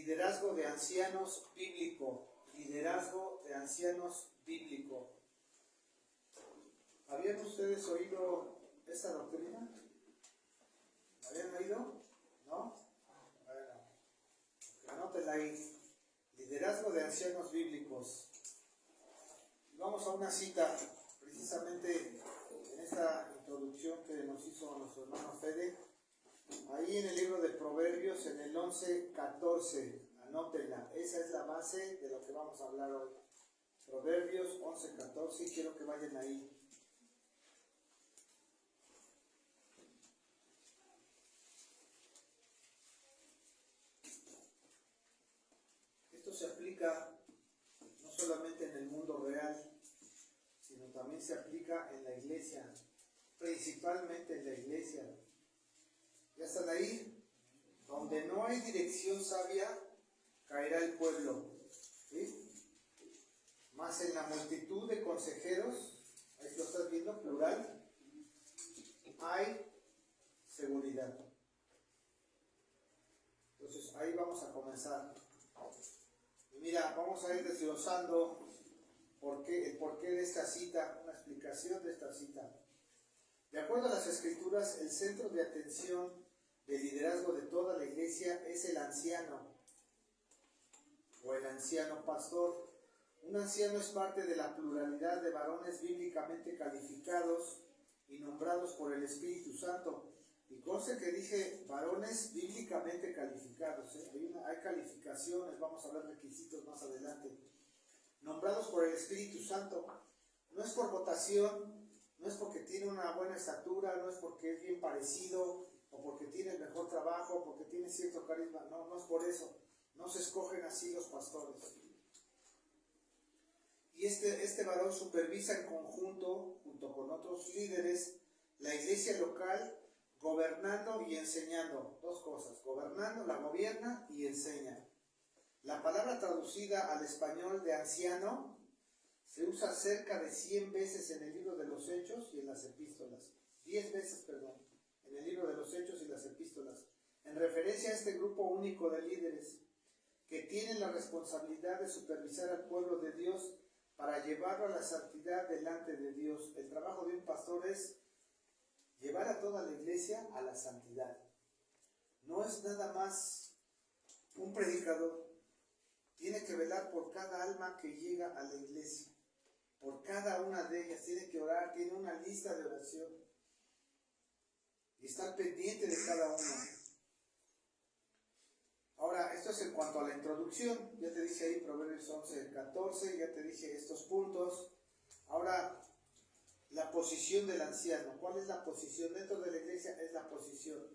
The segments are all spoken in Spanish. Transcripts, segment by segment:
Liderazgo de ancianos bíblico. Liderazgo de ancianos bíblico. ¿Habían ustedes oído esta doctrina? ¿Habían oído? ¿No? Bueno, anótenla ahí. Liderazgo de ancianos bíblicos. Vamos a una cita, precisamente en esta introducción que nos hizo nuestro hermano Fede. Ahí en el libro de Proverbios, en el 11:14, anótenla. Esa es la base de lo que vamos a hablar hoy. Proverbios 11:14, y quiero que vayan ahí. Esto se aplica no solamente en el mundo real, sino también se aplica en la iglesia, principalmente en la iglesia. ¿Ya están ahí? Donde no hay dirección sabia, caerá el pueblo. ¿Sí? Más en la multitud de consejeros, ahí lo estás viendo, plural, hay seguridad. Entonces ahí vamos a comenzar. Y mira, vamos a ir desglosando el porqué de esta cita, una explicación de esta cita. De acuerdo a las Escrituras, el centro de atención del liderazgo de toda la iglesia es el anciano o el anciano pastor. Un anciano es parte de la pluralidad de varones bíblicamente calificados y nombrados por el Espíritu Santo. Y conste que dije varones bíblicamente calificados, hay calificaciones, vamos a ver requisitos más adelante. Nombrados por el Espíritu Santo. No es por votación, no es porque tiene una buena estatura, no es porque es bien parecido, o porque tiene el mejor trabajo, o porque tiene cierto carisma. No, no es por eso. No se escogen así los pastores. Y este varón supervisa en conjunto, junto con otros líderes, la iglesia local, gobernando y enseñando. Dos cosas, gobernando, la gobierna y enseña. La palabra traducida al español de anciano se usa cerca de 100 veces en el libro de los Hechos y en las epístolas. 10 veces, perdón, en el libro de los Hechos y las epístolas, en referencia a este grupo único de líderes que tienen la responsabilidad de supervisar al pueblo de Dios para llevarlo a la santidad delante de Dios. El trabajo de un pastor es llevar a toda la iglesia a la santidad. No es nada más un predicador. Tiene que velar por cada alma que llega a la iglesia. Por cada una de ellas. Tiene que orar, tiene una lista de oración. Y estar pendiente de cada una. Ahora, esto es en cuanto a la introducción. Ya te dije ahí Proverbios 11:14, ya te dije estos puntos. Ahora, la posición del anciano. ¿Cuál es la posición? Dentro de la iglesia es la posición.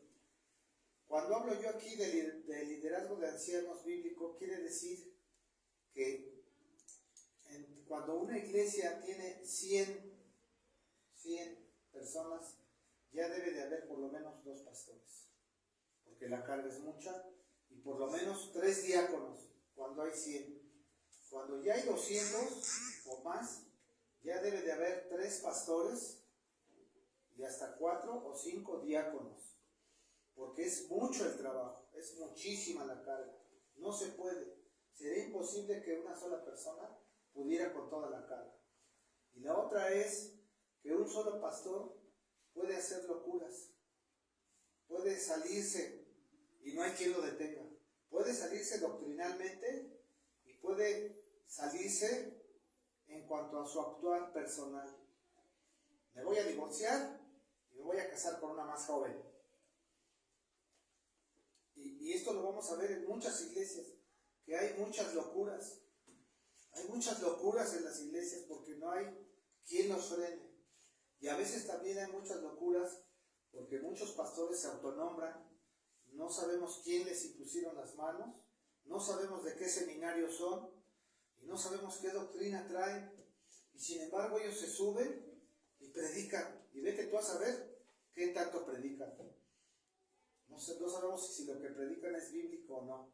Cuando hablo yo aquí de liderazgo de ancianos bíblico, quiere decir que cuando una iglesia tiene 100 personas, ya debe de haber por lo menos 2 pastores, porque la carga es mucha, y por lo menos 3 diáconos cuando hay 100. Cuando ya hay 200 o más, ya debe de haber 3 pastores y hasta 4 o 5 diáconos, porque es mucho el trabajo, es muchísima la carga, no se puede. Sería imposible que una sola persona pudiera con toda la carga. Y la otra es que un solo pastor puede hacer locuras, puede salirse y no hay quien lo detenga, puede salirse doctrinalmente y puede salirse en cuanto a su actuar personal. Me voy a divorciar y me voy a casar con una más joven. Y esto lo vamos a ver en muchas iglesias, que hay muchas locuras. Hay muchas locuras en las iglesias porque no hay quien los frene. Y a veces también hay muchas locuras porque muchos pastores se autonombran, no sabemos quién les impusieron las manos, no sabemos de qué seminario son y no sabemos qué doctrina traen. Y sin embargo ellos se suben y predican. Y vete tú a saber qué tanto predican. No sabemos si lo que predican es bíblico o no.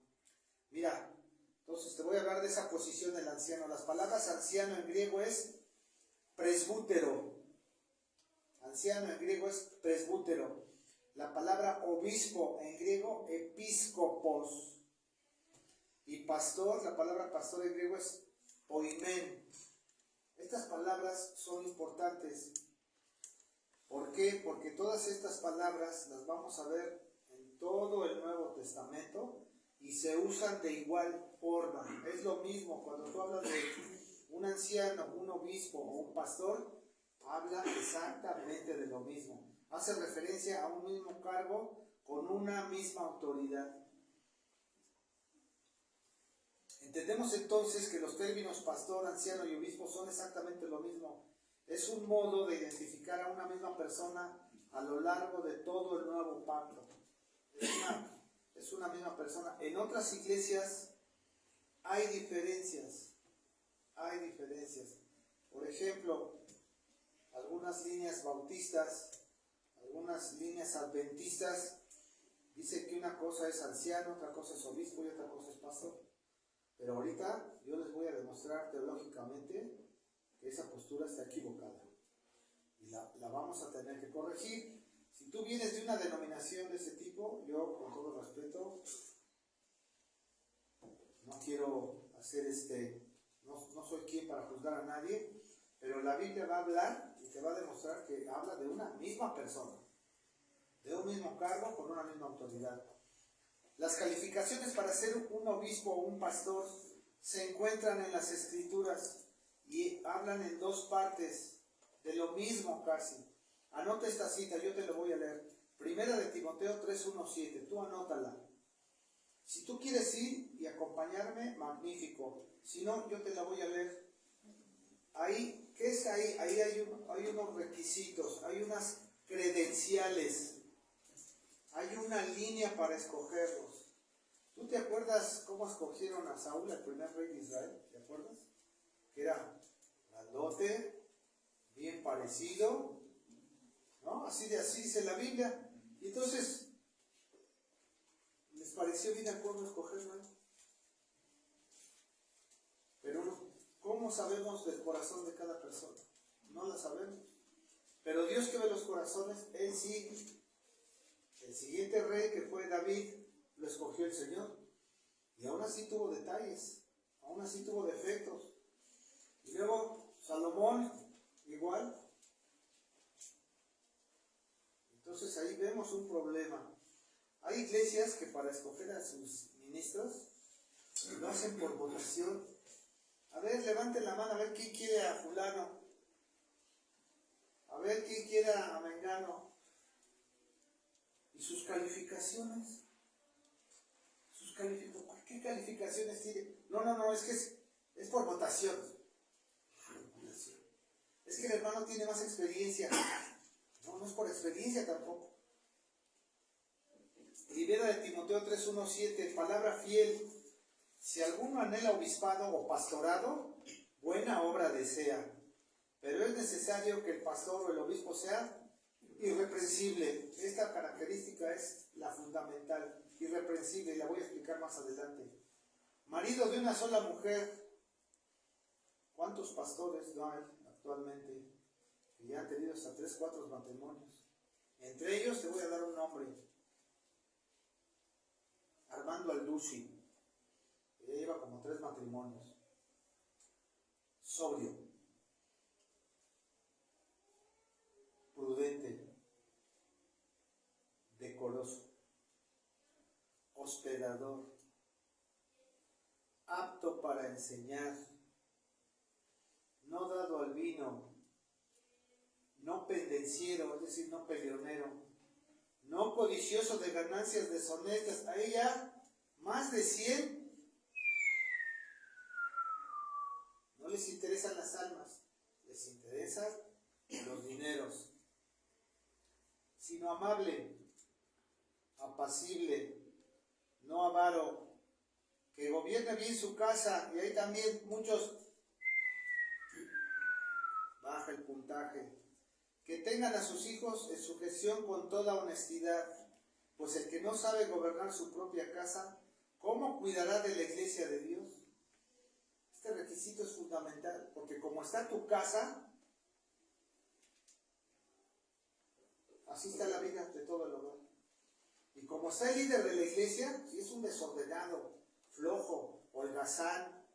Mira, entonces te voy a hablar de esa posición del anciano. Las palabras anciano en griego es presbútero. Anciano en griego es presbútero. La palabra obispo en griego, episcopos. pastor, la palabra pastor en griego es oimen. Estas palabras son importantes. ¿Por qué? Porque todas estas palabras las vamos a ver en todo el Nuevo Testamento y se usan de igual forma. Es lo mismo cuando tú hablas de un anciano, un obispo o un pastor, habla exactamente de lo mismo. Hace referencia a un mismo cargo con una misma autoridad. Entendemos entonces que los términos pastor, anciano y obispo son exactamente lo mismo. Es un modo de identificar a una misma persona a lo largo de todo el nuevo pacto. Es una misma persona. En otras iglesias hay diferencias. Por ejemplo, algunas líneas bautistas, algunas líneas adventistas, dice que una cosa es anciano, otra cosa es obispo y otra cosa es pastor. Pero ahorita yo les voy a demostrar teológicamente que esa postura está equivocada. Y la vamos a tener que corregir. Si tú vienes de una denominación de ese tipo, yo con todo respeto, no quiero hacer no soy quien para juzgar a nadie, pero la Biblia va a hablar y te va a demostrar que habla de una misma persona, de un mismo cargo con una misma autoridad. Las calificaciones para ser un obispo o un pastor se encuentran en las Escrituras y hablan en dos partes de lo mismo casi. Anota esta cita, yo te lo voy a leer. Primera de Timoteo 3:1-7, tú anótala. Si tú quieres ir y acompañarme, magnífico. Si no, yo te la voy a leer. Ahí, ¿qué es ahí? Ahí hay unos requisitos, hay unas credenciales. Hay una línea para escogerlos. ¿Tú te acuerdas cómo escogieron a Saúl, el primer rey de Israel? ¿Te acuerdas? Que era grandote, bien parecido, ¿no? Así dice la Biblia. Y entonces, ¿les pareció bien a cómo escogerlo? Pero, ¿cómo sabemos del corazón de cada persona? No la sabemos. Pero Dios que ve los corazones, Él sí. El siguiente rey, que fue David, lo escogió el Señor. Y aún así tuvo detalles, aún así tuvo defectos. Y luego Salomón, igual. Entonces ahí vemos un problema. Hay iglesias que para escoger a sus ministros lo hacen por votación. A ver, levanten la mano, a ver quién quiere a fulano. A ver quién quiere a mengano. ¿Y sus calificaciones? ¿Qué calificaciones tiene? No, es que es por votación. Es que el hermano tiene más experiencia. No es por experiencia tampoco. Primera de Timoteo 3:1-7, palabra fiel. Si alguno anhela obispado o pastorado, buena obra desea. Pero es necesario que el pastor o el obispo sea irreprensible. Esta característica es la fundamental, irreprensible, y la voy a explicar más adelante. Marido de una sola mujer. ¿Cuántos pastores no hay actualmente que ya han tenido hasta 3-4 matrimonios? Entre ellos te voy a dar un nombre: Armando Alducci. Ya lleva como 3 matrimonios. Sobrio, prudente, decoroso, hospedador, apto para enseñar, no dado al vino, no pendenciero, es decir, no peleonero, no codicioso de ganancias deshonestas. A ella, más de 100, no les interesan las almas, les interesan los dineros, sino amable, apacible, no avaro, que gobierne bien su casa. Y ahí también muchos baja el puntaje. Que tengan a sus hijos en sujeción con toda honestidad, pues el que no sabe gobernar su propia casa, ¿cómo cuidará de la iglesia de Dios? Este requisito es fundamental, porque como está tu casa, así está la vida de todo el hogar. Y como está el líder de la iglesia, si es un desordenado, flojo, holgazán,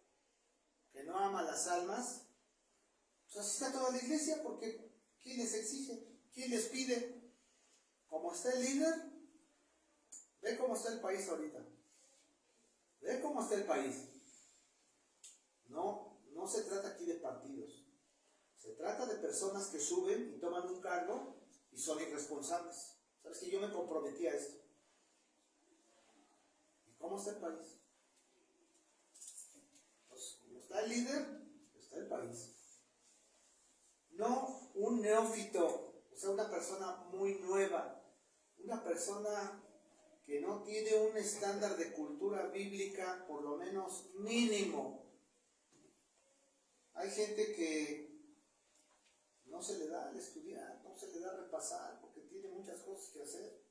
que no ama las almas, pues así está toda la iglesia, porque ¿quién les exige? ¿Quién les pide? Como está el líder, ve cómo está el país ahorita. Ve cómo está el país. No se trata aquí de partidos. Se trata de personas que suben y toman un cargo y son irresponsables. ¿Sabes que yo me comprometí a esto? ¿Y cómo está el país? Pues como está el líder, está el país. No un neófito, o sea, una persona muy nueva, una persona que no tiene un estándar de cultura bíblica, por lo menos mínimo. Hay gente que no se le da al estudiar, no se le da a repasar, porque tiene muchas cosas que hacer.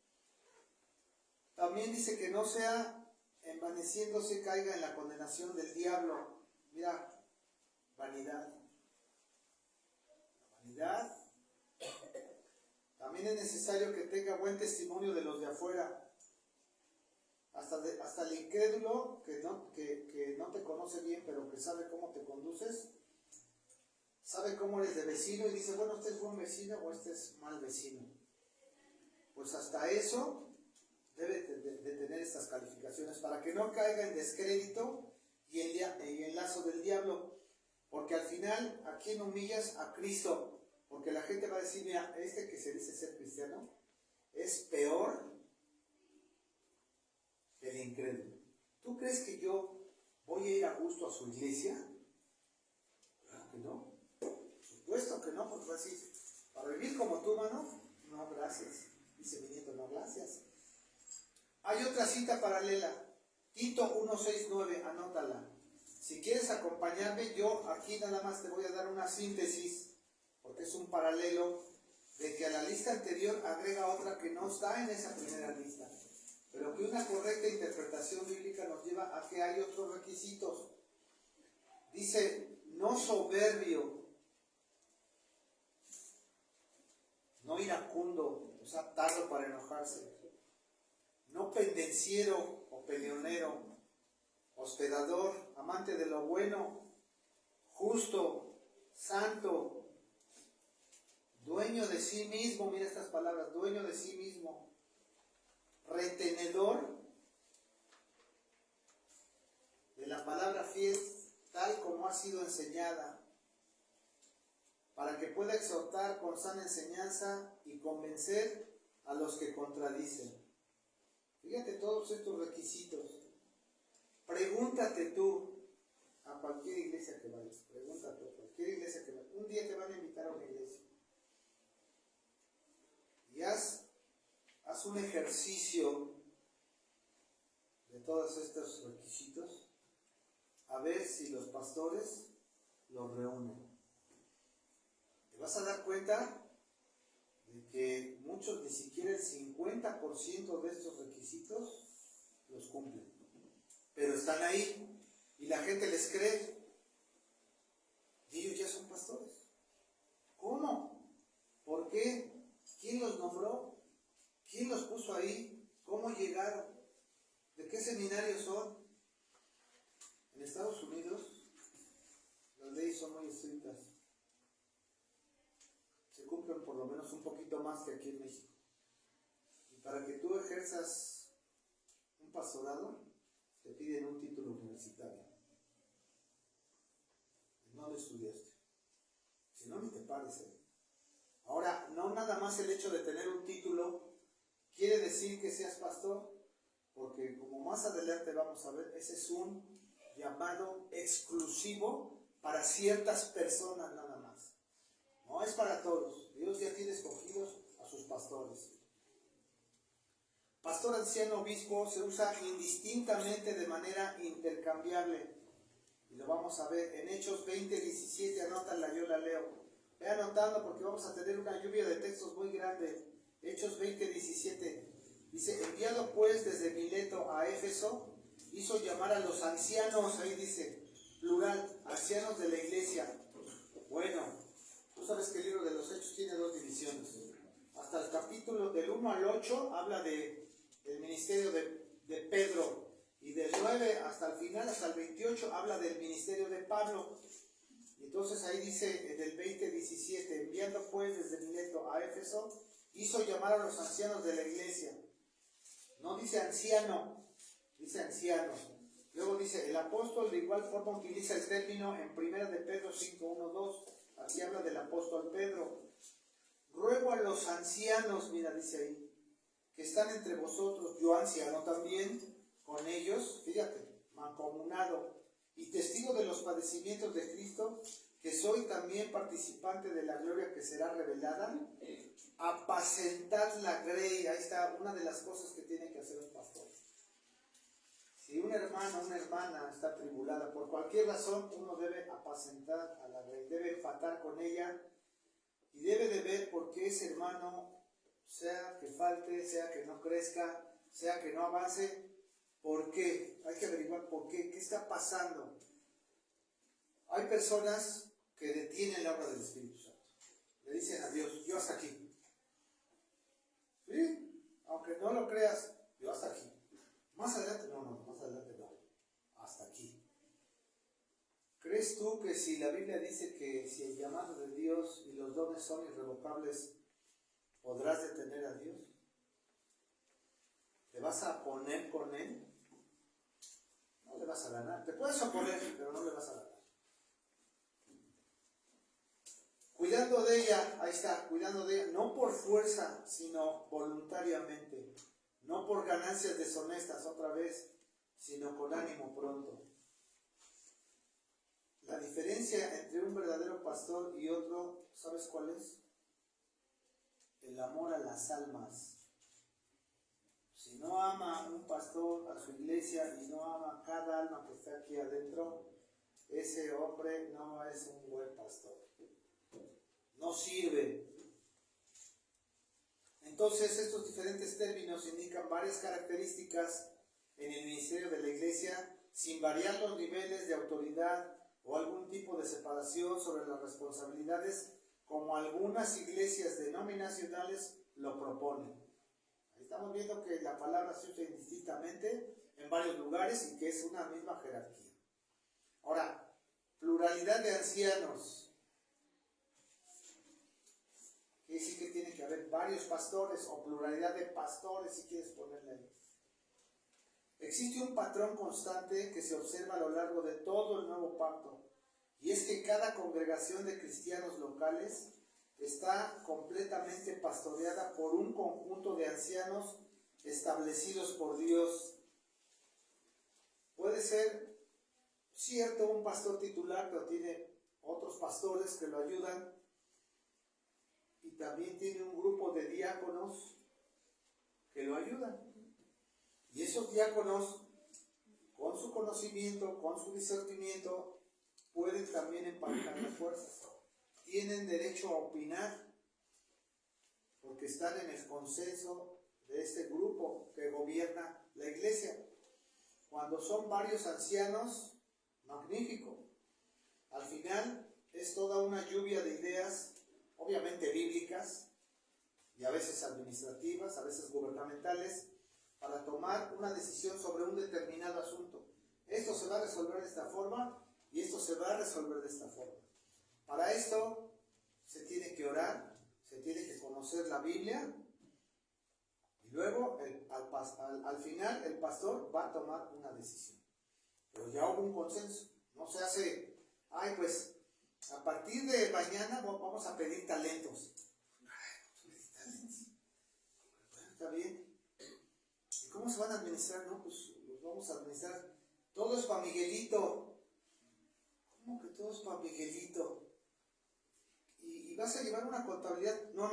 También dice que no sea envaneciéndose, caiga en la condenación del diablo. Mira, vanidad. Vanidad. También es necesario que tenga buen testimonio de los de afuera. Hasta el incrédulo que no te conoce bien, pero que sabe cómo te conduces, sabe cómo eres de vecino y dice, bueno, este es buen vecino o este es mal vecino. Pues hasta eso debe de tener estas calificaciones para que no caiga en descrédito y en lazo del diablo. Porque al final, ¿a quién humillas? A Cristo. Porque la gente va a decir, mira, este que se dice ser cristiano es peor que el incrédulo. ¿Tú crees que yo voy a ir a gusto a su iglesia? Claro que no. Por supuesto que no, porque va a decir, para vivir como tú, mano, no, gracias. Dice mi nieto, no, gracias. Hay otra cita paralela, Tito 1:6-9, anótala. Si quieres acompañarme, yo aquí nada más te voy a dar una síntesis, porque es un paralelo de que a la lista anterior agrega otra que no está en esa primera lista, pero que una correcta interpretación bíblica nos lleva a que hay otros requisitos. Dice, no soberbio, no iracundo, o sea, tardo para enojarse, no pendenciero o peleonero, hospedador, amante de lo bueno, justo, santo, dueño de sí mismo, mira estas palabras, dueño de sí mismo, retenedor de la palabra fiel, tal como ha sido enseñada, para que pueda exhortar con sana enseñanza y convencer a los que contradicen. Fíjate todos estos requisitos. Pregúntate tú a cualquier iglesia que vayas, pregúntate a cualquier iglesia que vayas. Un día te van a invitar a una iglesia y haz un ejercicio de todos estos requisitos, a ver si los pastores los reúnen. Te vas a dar cuenta de que muchos, ni siquiera el 50% de estos requisitos los cumplen, pero están ahí y la gente les cree y ellos ya son pastores. ¿Cómo? ¿Por qué? ¿Quién los nombró? ¿Quién los puso ahí? ¿Cómo llegaron? ¿De qué seminario son? En Estados Unidos las leyes son muy estrictas. Se cumplen por lo menos un poquito más que aquí en México. Y para que tú ejerzas un pastorado, te piden un título universitario. No lo estudiaste. Si no, ni te pares. Ahora, no nada más el hecho de tener un título quiere decir que seas pastor, porque como más adelante vamos a ver, ese es un llamado exclusivo para ciertas personas nada más. No es para todos. Dios ya tiene escogidos a sus pastores. Pastor, anciano, obispo se usa indistintamente de manera intercambiable. Y lo vamos a ver en Hechos 20:17, anótala, yo la leo. Ve anotando porque vamos a tener una lluvia de textos muy grande. Hechos 20:17 dice, enviado pues desde Mileto a Éfeso, hizo llamar a los ancianos, ahí dice, plural, ancianos de la iglesia. Bueno, tú sabes que el libro de los Hechos tiene dos divisiones. Hasta el capítulo del 1 al 8 habla del ministerio de Pedro, y del 9 hasta el final final, hasta el 28, habla del ministerio de Pablo. Y entonces ahí dice, en el 20:17, enviando pues desde Mileto a Éfeso, hizo llamar a los ancianos de la iglesia. No dice anciano, dice ancianos. Luego dice, el apóstol de igual forma utiliza el término en 1 de Pedro 5:1-2. Aquí habla del apóstol Pedro. Ruego a los ancianos, mira, dice ahí, que están entre vosotros, yo anciano también, con ellos, fíjate, mancomunado, y testigo de los padecimientos de Cristo, que soy también participante de la gloria que será revelada, apacentad la grey. Ahí está una de las cosas que tiene que hacer un pastor. Si un hermano o una hermana está tribulada por cualquier razón, uno debe apacentar a la grey, debe empatar con ella y debe de ver por qué ese hermano, sea que falte, sea que no crezca, sea que no avance. ¿Por qué? Hay que averiguar por qué. ¿Qué está pasando? Hay personas que detienen la obra del Espíritu Santo. Le dicen a Dios, yo hasta aquí. ¿Sí? Aunque no lo creas, yo hasta aquí. Más adelante, no, más adelante no. Hasta aquí. ¿Crees tú que si la Biblia dice que si el llamado de Dios y los dones son irrevocables, podrás detener a Dios? ¿Te vas a poner con Él? No le vas a ganar. Te puedes oponer, pero no le vas a ganar. Cuidando de ella, ahí está, cuidando de ella, no por fuerza, sino voluntariamente. No por ganancias deshonestas, otra vez, sino con ánimo pronto. La diferencia entre un verdadero pastor y otro, ¿sabes cuál es? El amor a las almas. Si no ama a un pastor, a su iglesia, y no ama a cada alma que está aquí adentro, ese hombre no es un buen pastor. No sirve. Entonces, estos diferentes términos indican varias características en el ministerio de la iglesia, sin variar los niveles de autoridad o algún tipo de separación sobre las responsabilidades, como algunas iglesias denominacionales lo proponen. Estamos viendo que la palabra se usa indistintamente en varios lugares y que es una misma jerarquía. Ahora, pluralidad de ancianos. Quiere decir que tiene que haber varios pastores o pluralidad de pastores, si quieres ponerle ahí. Existe un patrón constante que se observa a lo largo de todo el nuevo pacto, y es que cada congregación de cristianos locales está completamente pastoreada por un conjunto de ancianos establecidos por Dios. Puede ser cierto un pastor titular, pero tiene otros pastores que lo ayudan, y también tiene un grupo de diáconos que lo ayudan. Y esos diáconos, con su conocimiento, con su discernimiento, pueden también emparejar las fuerzas. Tienen derecho a opinar, porque están en el consenso de este grupo que gobierna la iglesia. Cuando son varios ancianos, magnífico. Al final es toda una lluvia de ideas, obviamente bíblicas, y a veces administrativas, a veces gubernamentales, para tomar una decisión sobre un determinado asunto. Esto se va a resolver de esta forma y esto se va a resolver de esta forma. Para esto se tiene que orar, se tiene que conocer la Biblia, y luego al final el pastor va a tomar una decisión. Pero ya hubo un consenso. No se hace, ay, pues a partir de mañana vamos a pedir talentos. Bueno, está bien. ¿Y cómo se van a administrar? No, pues los vamos a administrar. Todo es para Miguelito. ¿Cómo que todo es para Miguelito? ¿Y vas a llevar una contabilidad? No.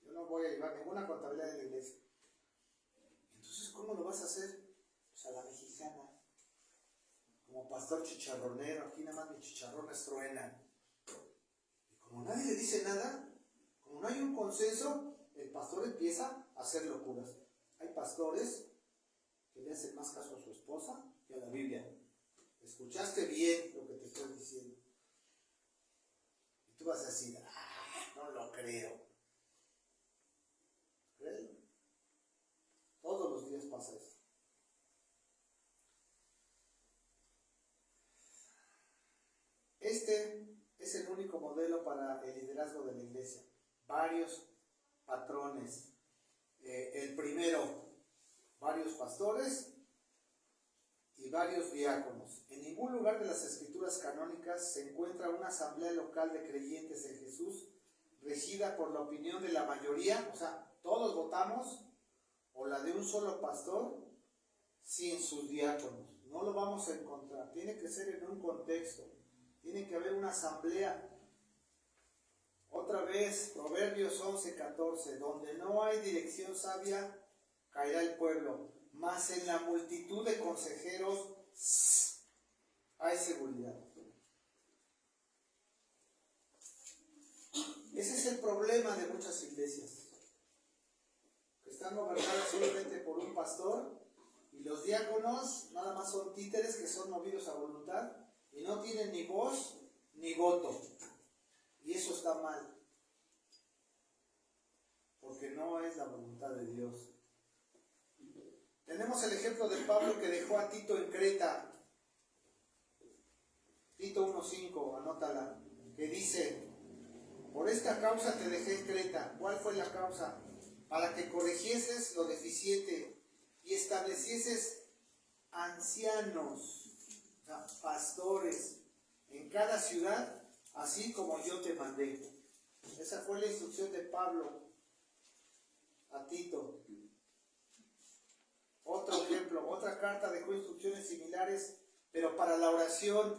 Yo no voy a llevar ninguna contabilidad en la iglesia. Entonces, ¿cómo lo vas a hacer? Pues a la mexicana. Como pastor chicharronero, aquí nada más mis chicharrones truenan. Y como nadie le dice nada, como no hay un consenso, el pastor empieza a hacer locuras. Hay pastores que le hacen más caso a su esposa que a la Biblia. ¿Escuchaste bien lo que te estoy diciendo? Y tú vas a decir, no lo creo. Créelo. Todos los días pasa esto. este es el único modelo para el liderazgo de la iglesia. Varios patrones. El primero, varios pastores y varios diáconos. En ningún lugar de las escrituras canónicas se encuentra una asamblea local de creyentes en Jesús regida por la opinión de la mayoría, o sea, todos votamos, o la de un solo pastor, sin sus diáconos. No lo vamos a encontrar. Tiene que ser en un contexto. Tiene que haber una asamblea. Otra vez, Proverbios 11:14, donde no hay dirección sabia, caerá el pueblo, mas en la multitud de consejeros hay seguridad. Ese es el problema de muchas iglesias, que están gobernadas solamente por un pastor, y los diáconos nada más son títeres que son movidos a voluntad y no tienen ni voz ni voto. Y eso está mal, porque no es la voluntad de Dios. Tenemos el ejemplo de Pablo, que dejó a Tito en Creta. Tito 1:5, anótala, que dice: por esta causa te dejé en Creta. ¿Cuál fue la causa? Para que corrigieses lo deficiente y establecieses ancianos, o sea, pastores, en cada ciudad, así como yo te mandé. Esa fue la instrucción de Pablo a Tito. Otro ejemplo, otra carta dejó instrucciones similares, pero para la oración.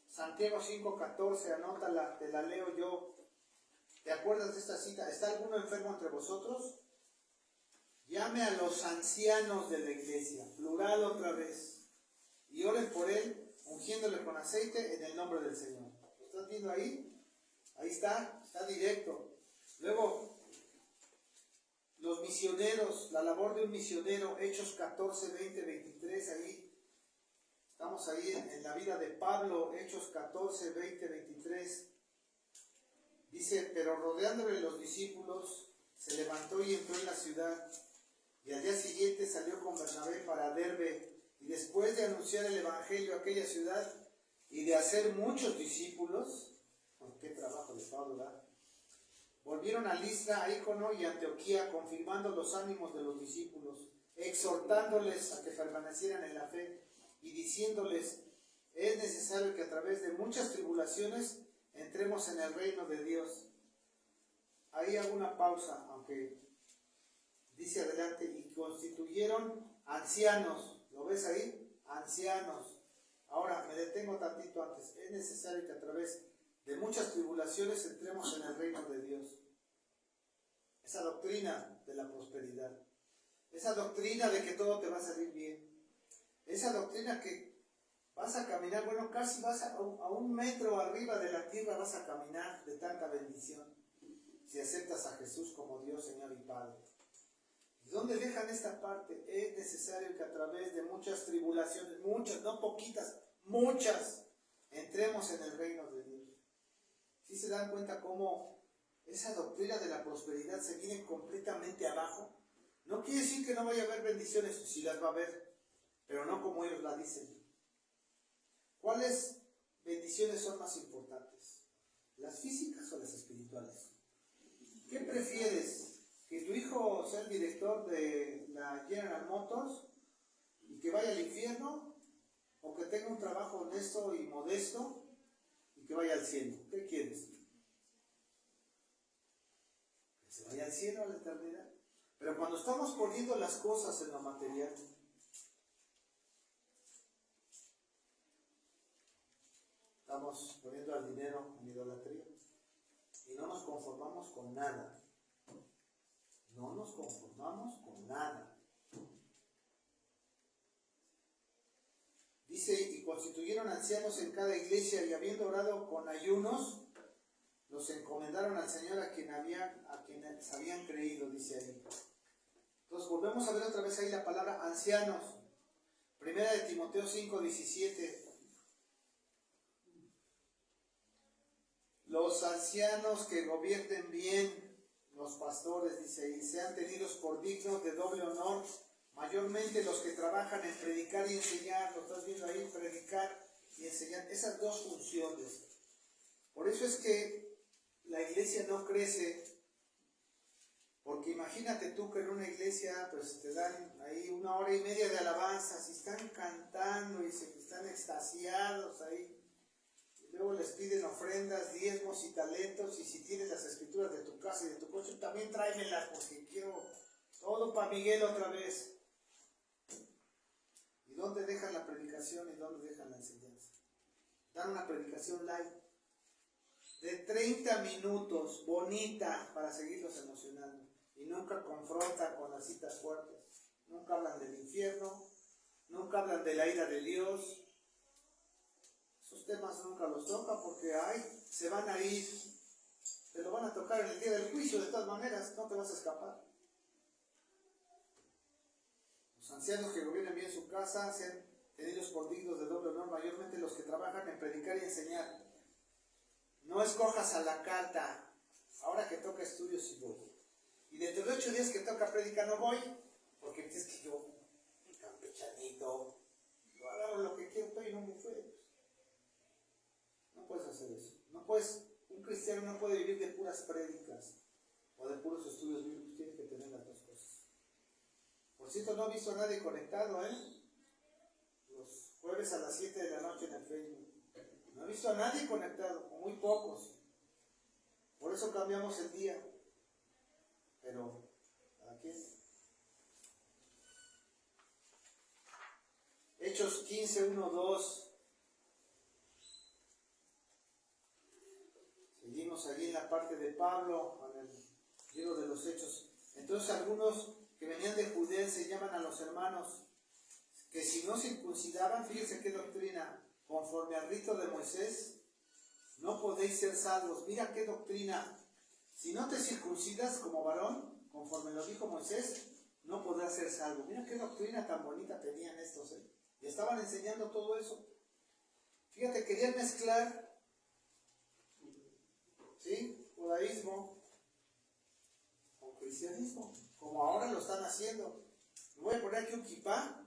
Santiago 5:14, anótala, te la leo yo. ¿Te acuerdas de esta cita? ¿Está alguno enfermo entre vosotros? Llame a los ancianos de la iglesia, plural otra vez, y oren por él, ungiéndole con aceite en el nombre del Señor. ¿Lo estás viendo ahí? Ahí está directo. Luego, los misioneros, la labor de un misionero, Hechos 14, 20, 23, ahí. Estamos ahí en la vida de Pablo, Hechos 14, 20, 23. Dice: pero rodeándole los discípulos, se levantó y entró en la ciudad, y al día siguiente salió con Bernabé para Derbe, y después de anunciar el evangelio a aquella ciudad y de hacer muchos discípulos, qué trabajo de Pablo, ¿verdad? Volvieron a Listra, a Ícono y Antioquía, confirmando los ánimos de los discípulos, exhortándoles a que permanecieran en la fe y diciéndoles: es necesario que a través de muchas tribulaciones entremos en el reino de Dios. Ahí hago una pausa, aunque dice adelante: y constituyeron ancianos. ¿Lo ves ahí? Ancianos. Ahora me detengo tantito antes. Es necesario que a través de muchas tribulaciones entremos en el reino de Dios. Esa doctrina de la prosperidad, esa doctrina de que todo te va a salir bien, esa doctrina que vas a caminar, bueno, casi vas a 1 metro arriba de la tierra vas a caminar de tanta bendición, si aceptas a Jesús como Dios, Señor y Padre. ¿Y dónde dejan esta parte? Es necesario que a través de muchas tribulaciones, muchas, no poquitas, muchas, entremos en el reino de Dios. ¿Sí se dan cuenta cómo esa doctrina de la prosperidad se viene completamente abajo? No quiere decir que no vaya a haber bendiciones, sí las va a haber, pero no como ellos la dicen. ¿Cuáles bendiciones son más importantes? ¿Las físicas o las espirituales? ¿Qué prefieres? ¿Que tu hijo sea el director de la General Motors y que vaya al infierno? ¿O que tenga un trabajo honesto y modesto y que vaya al cielo? ¿Qué quieres? Que se vaya al cielo, a la eternidad. Pero cuando estamos poniendo las cosas en lo material, estamos poniendo al dinero en idolatría y no nos conformamos con nada. No nos conformamos con nada. Dice: y constituyeron ancianos en cada iglesia, y habiendo orado con ayunos, los encomendaron al Señor a quienes habían creído, dice ahí. Entonces volvemos a ver otra vez ahí la palabra ancianos. Primera de Timoteo 5, 17. Los ancianos que gobiernen bien, los pastores, dice ahí, sean tenidos por dignos de doble honor, mayormente los que trabajan en predicar y enseñar. Lo estás viendo ahí, predicar y enseñar, esas dos funciones. Por eso es que la iglesia no crece, porque imagínate tú que en una iglesia pues te dan ahí 1 hora y media de alabanzas y están cantando y están extasiados ahí. Luego les piden ofrendas, diezmos y talentos, y si tienes las escrituras de tu casa y de tu coche, también tráemelas porque quiero todo para Miguel otra vez. ¿Y dónde dejan la predicación y dónde dejan la enseñanza? Dan una predicación live de 30 minutos, bonita, para seguirlos emocionando. Y nunca confrontan con las citas fuertes. Nunca hablan del infierno, nunca hablan de la ira de Dios. Esos temas nunca los toca porque se van a ir, te lo van a tocar en el día del juicio de todas maneras, no te vas a escapar. Los ancianos que gobiernan bien su casa sean tenidos por dignos de doble honor, mayormente los que trabajan en predicar y enseñar. No escojas a la carta, ahora que toca estudios y voy. Y dentro de 8 días que toca predicar no voy, porque es que yo, campechanito, yo agarro lo que quiero y no me fue. No puedes hacer eso. Un cristiano no puede vivir de puras prédicas o de puros estudios bíblicos, tiene que tener las dos cosas. Por cierto, no he visto a nadie conectado, los jueves a las 7 de la noche en el Facebook. No he visto a nadie conectado, o muy pocos. Por eso cambiamos el día. Pero, ¿a qué? Hechos 15, 1, 2. Seguimos allí en la parte de Pablo, en el libro de los Hechos. Entonces algunos que venían de Judea enseñaban a los hermanos que si no circuncidaban, fíjense qué doctrina, conforme al rito de Moisés, no podéis ser salvos. Mira qué doctrina. Si no te circuncidas como varón, conforme lo dijo Moisés, no podrás ser salvo. Mira qué doctrina tan bonita tenían estos. Y estaban enseñando todo eso. Fíjate, querían mezclar, ¿sí?, judaísmo con cristianismo, como ahora lo están haciendo. Me voy a poner aquí un kipá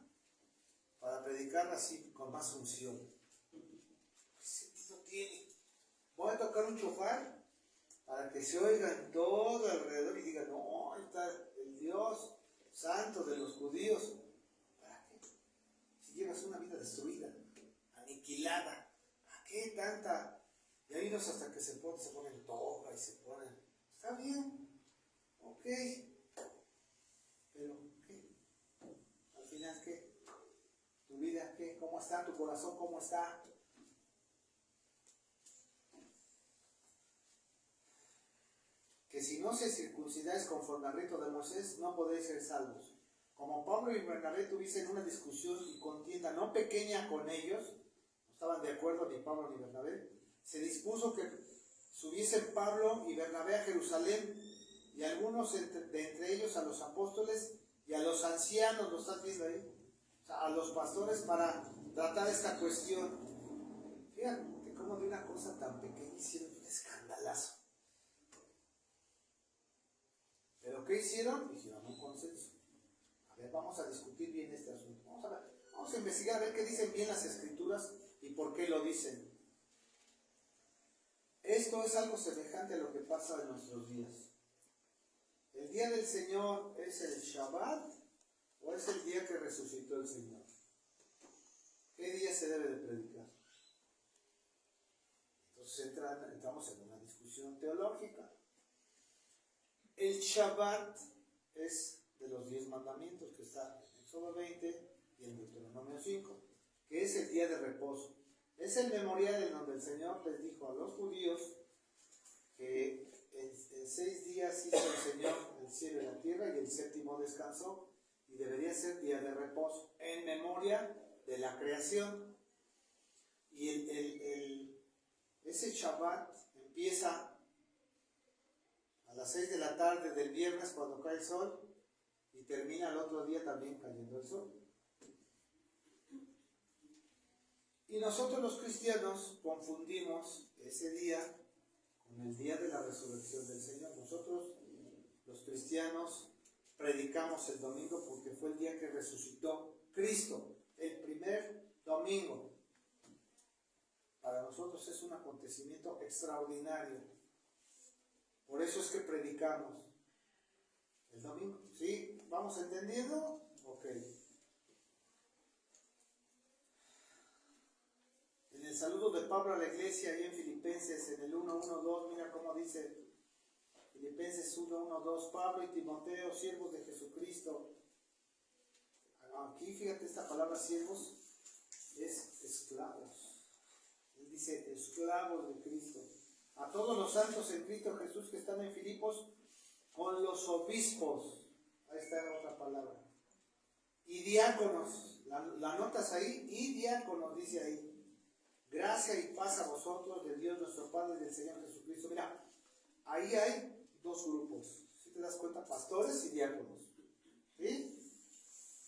para predicar así con más unción. ¿Qué sentido tiene? Voy a tocar un chofar para que se oiga en todo alrededor y digan, no, ahí está el Dios santo de los judíos. ¿Para qué? Si llevas una vida destruida, aniquilada, ¿para qué tanta? Y hay unos hasta que se ponen toga y se ponen, está bien, ok, pero ¿qué? Al final, ¿qué? ¿Tu vida qué? ¿Cómo está? ¿Tu corazón cómo está? Que si no se circuncidáis conforme al rito de Moisés, no podéis ser salvos. Como Pablo y Bernabé tuviesen una discusión y contienda no pequeña con ellos, no estaban de acuerdo ni Pablo ni Bernabé, se dispuso que subiesen Pablo y Bernabé a Jerusalén, y algunos de entre ellos a los apóstoles y a los ancianos, ¿lo estás viendo ahí? O sea, a los pastores, para tratar esta cuestión. Fíjate cómo de una cosa tan pequeña hicieron un escandalazo. ¿Pero qué hicieron? Hicieron un consenso. A ver, vamos a discutir bien este asunto. Vamos a investigar a ver qué dicen bien las escrituras y por qué lo dicen. Esto es algo semejante a lo que pasa en nuestros días. ¿El día del Señor es el Shabbat o es el día que resucitó el Señor? ¿Qué día se debe de predicar? Entonces entramos en una discusión teológica. El Shabbat es de los 10 mandamientos que está en Éxodo 20 y en Deuteronomio 5, que es el día de reposo. Es el memorial en donde el Señor les dijo a los judíos que en 6 días hizo el Señor el cielo y la tierra y el séptimo descansó, y debería ser día de reposo en memoria de la creación. Y ese Shabbat empieza a las 6 de la tarde del viernes cuando cae el sol y termina el otro día también cayendo el sol. Y nosotros los cristianos confundimos ese día con el día de la resurrección del Señor. Nosotros los cristianos predicamos el domingo porque fue el día que resucitó Cristo, el primer domingo. Para nosotros nosotros es un acontecimiento extraordinario. Por eso es que predicamos el domingo. ¿Sí? ¿Vamos entendiendo? Ok. En el saludo de Pablo a la iglesia ahí en Filipenses, en el 1:1-2, mira cómo dice Filipenses 1:1-2, Pablo y Timoteo, siervos de Jesucristo. Aquí fíjate, esta palabra siervos es esclavos. Él dice esclavos de Cristo. A todos los santos en Cristo Jesús que están en Filipos, con los obispos. Ahí está otra palabra. Y diáconos. ¿La notas ahí? Y diáconos, dice ahí. Gracia y paz a vosotros, de Dios nuestro Padre y del Señor Jesucristo. Mira, ahí hay dos grupos. Si te das cuenta, pastores y diáconos. ¿Sí?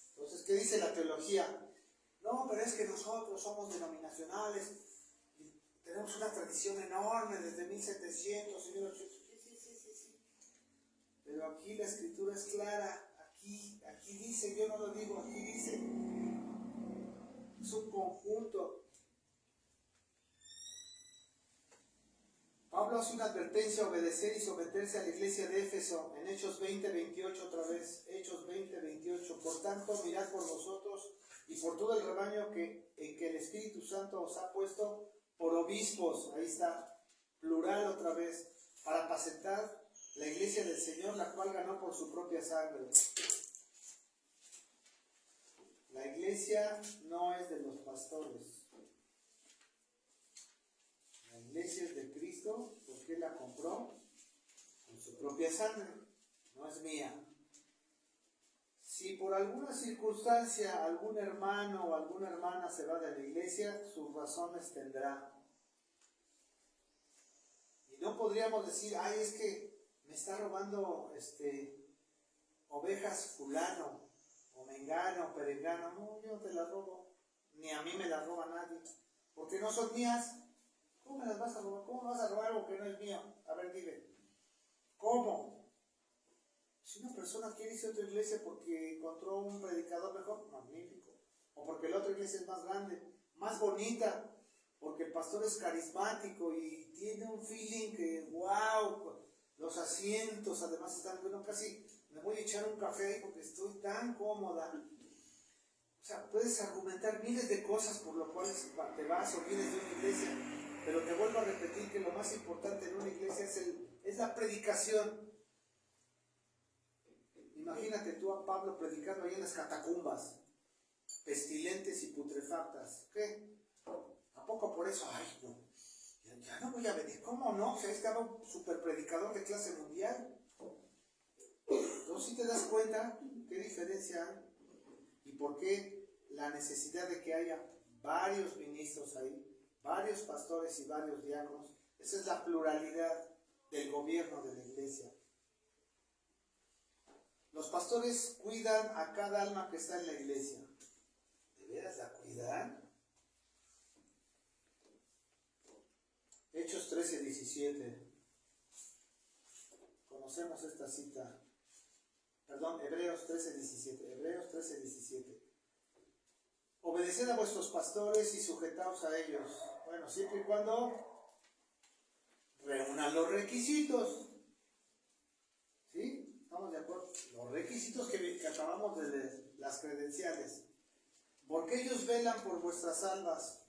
Entonces, ¿qué dice la teología? No, pero es que nosotros somos denominacionales y tenemos una tradición enorme desde 1700 y 1800. Sí. Pero aquí la escritura es clara. Aquí dice, yo no lo digo, aquí dice. Es un conjunto. Pablo hace una advertencia a obedecer y someterse a la iglesia de Éfeso en Hechos 20:28 otra vez. Hechos 20:28. Por tanto, mirad por vosotros y por todo el rebaño que el Espíritu Santo os ha puesto por obispos. Ahí está, plural otra vez, para apacentar la iglesia del Señor, la cual ganó por su propia sangre. La iglesia no es de los pastores. La iglesia es de Cristo porque Él la compró con su propia sangre, no es mía. Si por alguna circunstancia algún hermano o alguna hermana se va de la iglesia, sus razones tendrá. Y no podríamos decir, ay, es que me está robando ovejas fulano, o mengano, o perengano. No, yo no te las robo, ni a mí me las roba nadie, porque no son mías. ¿Cómo me las vas a robar? ¿Cómo vas a robar algo que no es mío? A ver, dime. ¿Cómo? Si una persona quiere irse a otra iglesia porque encontró un predicador mejor, magnífico. O porque la otra iglesia es más grande, más bonita. Porque el pastor es carismático y tiene un feeling que, wow, los asientos además están, bueno, casi me voy a echar un café porque estoy tan cómoda. O sea, puedes argumentar miles de cosas por lo cual te vas o vienes de una iglesia. Pero te vuelvo a repetir que lo más importante en una iglesia es la predicación. Imagínate tú a Pablo predicando ahí en las catacumbas, pestilentes y putrefactas. ¿Qué? ¿A poco por eso? Ay, no, ya no voy a venir. ¿Cómo no? O sea, estaba un super predicador de clase mundial. Entonces, si te das cuenta, ¿qué diferencia hay? ¿Y por qué la necesidad de que haya varios ministros ahí? Varios pastores y varios diáconos. Esa es la pluralidad del gobierno de la iglesia. Los pastores cuidan a cada alma que está en la iglesia. ¿De veras la cuidan? Hechos 13:17. Conocemos esta cita. Perdón, Hebreos 13:17. Hebreos 13:17. Obedeced a vuestros pastores y sujetaos a ellos. Bueno, siempre y cuando reúnan los requisitos. ¿Sí? ¿Estamos de acuerdo? Los requisitos que acabamos de leer, las credenciales. Porque ellos velan por vuestras almas,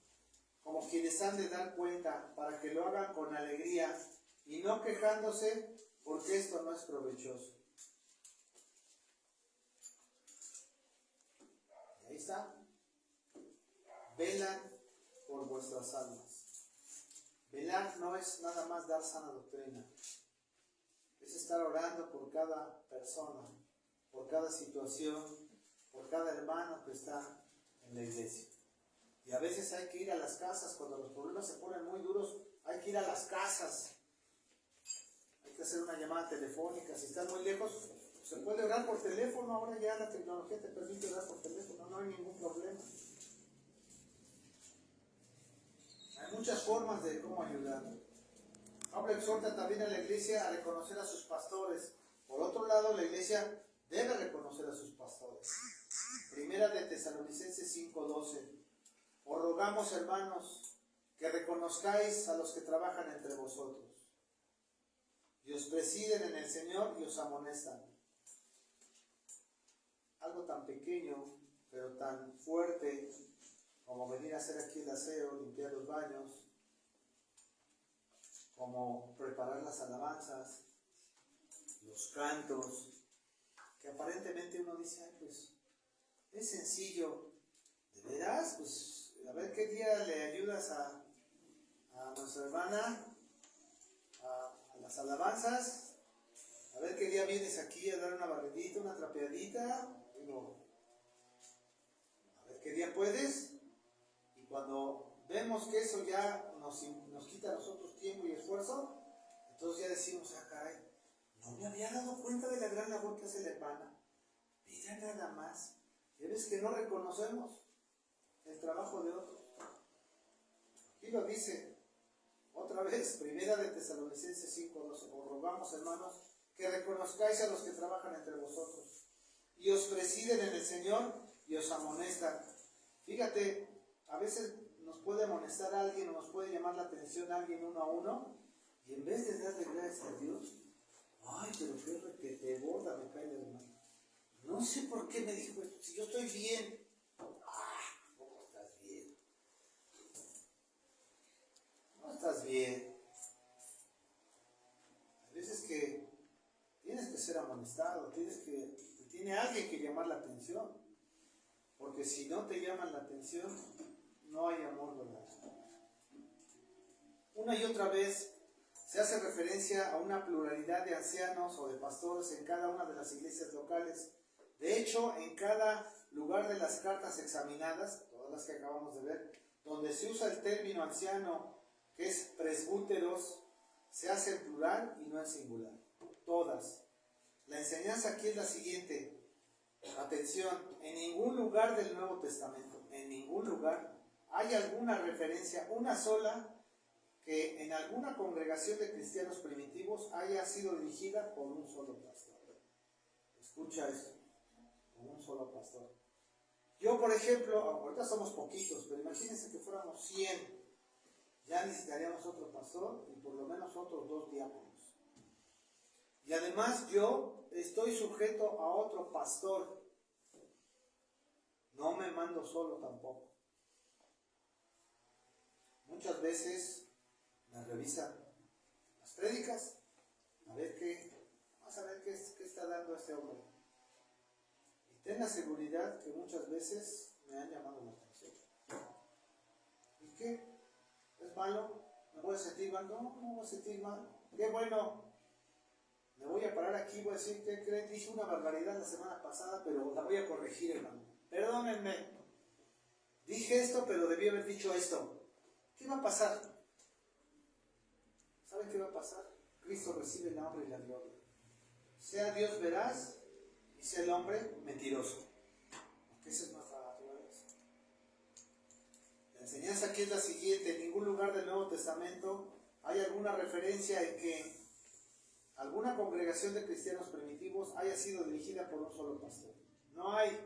como quienes han de dar cuenta, para que lo hagan con alegría y no quejándose, porque esto no es provechoso. Y ahí está. Velan por vuestras almas. Velar no es nada más dar sana doctrina. Es estar orando por cada persona, por cada situación, por cada hermano que está en la iglesia. Y a veces hay que ir a las casas, cuando los problemas se ponen muy duros, hay que ir a las casas. Hay que hacer una llamada telefónica. Si están muy lejos, se puede orar por teléfono. Ahora ya la tecnología te permite orar por teléfono, no hay ningún problema. Hay muchas formas de cómo ayudar. Pablo exhorta también a la iglesia a reconocer a sus pastores. Por otro lado, la iglesia debe reconocer a sus pastores. Primera de Tesalonicenses 5:12. Os rogamos, hermanos, que reconozcáis a los que trabajan entre vosotros, y os presiden en el Señor y os amonestan. Algo tan pequeño, pero tan fuerte, como venir a hacer aquí el aseo, limpiar los baños, como preparar las alabanzas, los cantos, que aparentemente uno dice, ay, pues, es sencillo. ¿De veras? Pues, a ver qué día le ayudas a nuestra hermana a las alabanzas. A ver qué día vienes aquí a dar una barridita, una trapeadita. Digo, a ver qué día puedes. Y cuando vemos que eso ya nos quita a nosotros tiempo y esfuerzo, entonces ya decimos, ah, caray, no me había dado cuenta de la gran labor que hace la hermana. Mira nada más. Ya ves que no reconocemos el trabajo de otros. Aquí lo dice otra vez, primera de Tesalonicenses 5:12. Os rogamos, hermanos, que reconozcáis a los que trabajan entre vosotros y os presiden en el Señor y os amonestan. Fíjate, a veces nos puede amonestar a alguien o nos puede llamar la atención a alguien uno a uno, y en vez de darle gracias a Dios, ay, pero qué requete gorda me cae la hermana. No sé por qué me dijo esto, si yo estoy bien. ¿Cómo estás bien? No estás bien. Hay veces que tienes que ser amonestado, tiene alguien que llamar la atención, porque si no te llaman la atención, no hay amor verdadero. Una y otra vez se hace referencia a una pluralidad de ancianos o de pastores en cada una de las iglesias locales. De hecho, en cada lugar de las cartas examinadas, todas las que acabamos de ver, donde se usa el término anciano, que es presbúteros, se hace en plural y no en singular. Todas. La enseñanza aquí es la siguiente. Atención, en ningún lugar del Nuevo Testamento, en ningún lugar, hay alguna referencia, una sola, que en alguna congregación de cristianos primitivos haya sido dirigida por un solo pastor. Escucha esto, por un solo pastor. Yo, por ejemplo, ahorita somos poquitos, pero imagínense que fuéramos 100. Ya necesitaríamos otro pastor y por lo menos otros 2 diáconos. Y además yo estoy sujeto a otro pastor. No me mando solo tampoco. Muchas veces me revisan las prédicas, vamos a ver qué está dando este hombre. Y ten la seguridad que muchas veces me han llamado la atención. ¿Y qué? ¿Es malo? ¿Me voy a sentir mal? No, no me voy a sentir mal. ¡Qué bueno! Me voy a parar aquí, voy a decir, ¿qué creen? Dije una barbaridad la semana pasada, pero la voy a corregir, hermano. Perdónenme. Dije esto, pero debí haber dicho esto. ¿Qué va a pasar? ¿Saben qué va a pasar? Cristo recibe la honra y la gloria. Sea Dios veraz y sea el hombre mentiroso. Porque esa es nuestra naturaleza. La enseñanza aquí es la siguiente. En ningún lugar del Nuevo Testamento hay alguna referencia en que alguna congregación de cristianos primitivos haya sido dirigida por un solo pastor. No hay.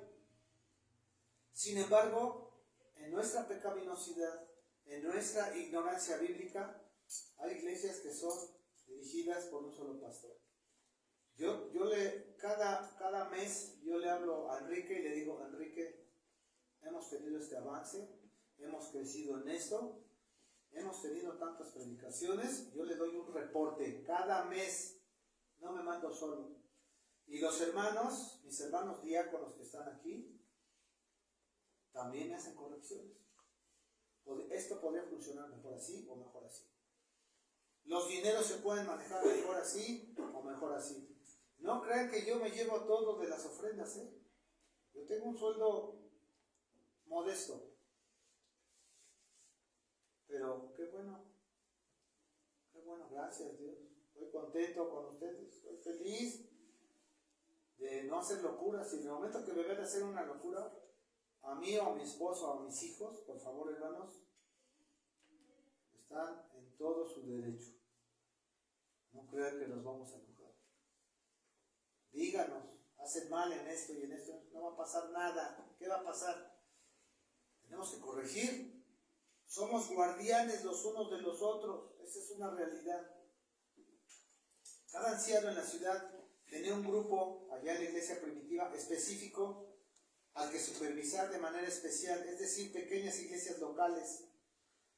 Sin embargo, en nuestra pecaminosidad, en nuestra ignorancia bíblica, hay iglesias que son dirigidas por un solo pastor. Cada mes yo le hablo a Enrique y le digo, Enrique, hemos tenido este avance, hemos crecido en esto, hemos tenido tantas predicaciones, yo le doy un reporte cada mes. No me mando solo. Y los hermanos, mis hermanos diáconos que están aquí, también me hacen correcciones. Esto podría funcionar mejor así o mejor así. Los dineros se pueden manejar mejor así o mejor así. No crean que yo me llevo todo de las ofrendas, ¿eh? Yo tengo un sueldo modesto. Pero qué bueno, gracias Dios. Estoy contento con ustedes, estoy feliz de no hacer locuras. Y en el momento que me vean hacer una locura, a mí o a mi esposo o a mis hijos, por favor, hermanos, están en todo su derecho. No crean que nos vamos a enojar. Díganos, hacen mal en esto y en esto, no va a pasar nada. ¿Qué va a pasar? Tenemos que corregir. Somos guardianes los unos de los otros. Esa es una realidad. Cada anciano en la ciudad tenía un grupo, allá en la iglesia primitiva, específico, al que supervisar de manera especial, es decir, pequeñas iglesias locales.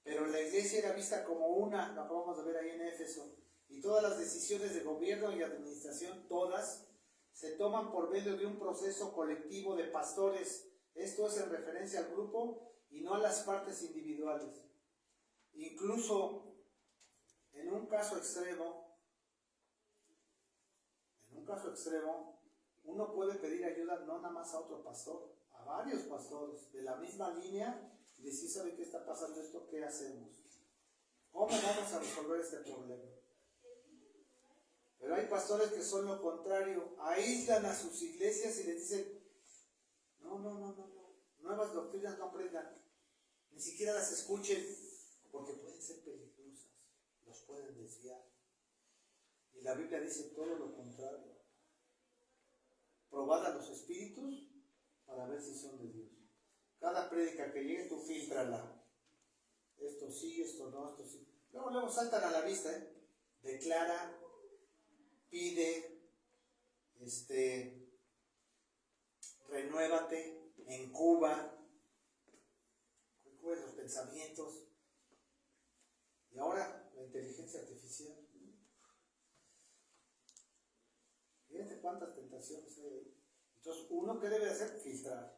Pero la iglesia era vista como una, lo acabamos de ver ahí en Éfeso, y todas las decisiones de gobierno y administración, todas, se toman por medio de un proceso colectivo de pastores. Esto es en referencia al grupo y no a las partes individuales. Incluso en un caso extremo, uno puede pedir ayuda no nada más a otro pastor, a varios pastores de la misma línea y decir, ¿sabe qué está pasando esto? ¿Qué hacemos? ¿Cómo vamos a resolver este problema? Pero hay pastores que son lo contrario, aíslan a sus iglesias y les dicen, no, nuevas doctrinas no aprendan, ni siquiera las escuchen, porque pueden ser peligrosas, los pueden desviar. Y la Biblia dice todo lo contrario. Probad a los espíritus para ver si son de Dios. Cada prédica que llegue, tú fíltrala. Esto sí, esto no, esto sí. Luego saltan a la vista, Declara, pide, renuévate, encuba, recuerda los pensamientos. Y ahora la inteligencia artificial. Fíjate cuántas tentaciones hay ahí. Entonces, uno que debe hacer, filtrar.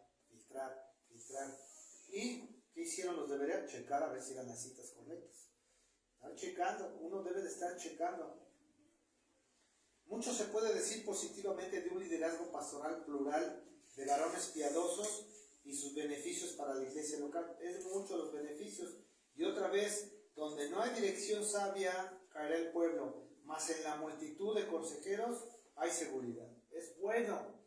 ¿Y qué hicieron los deberes? Checar a ver si eran las citas correctas. Estar checando, uno debe de estar checando. Mucho se puede decir positivamente de un liderazgo pastoral plural de varones piadosos y sus beneficios para la iglesia local. Es mucho los beneficios. Y otra vez, donde no hay dirección sabia, caerá el pueblo. Mas en la multitud de consejeros hay seguridad. Es bueno.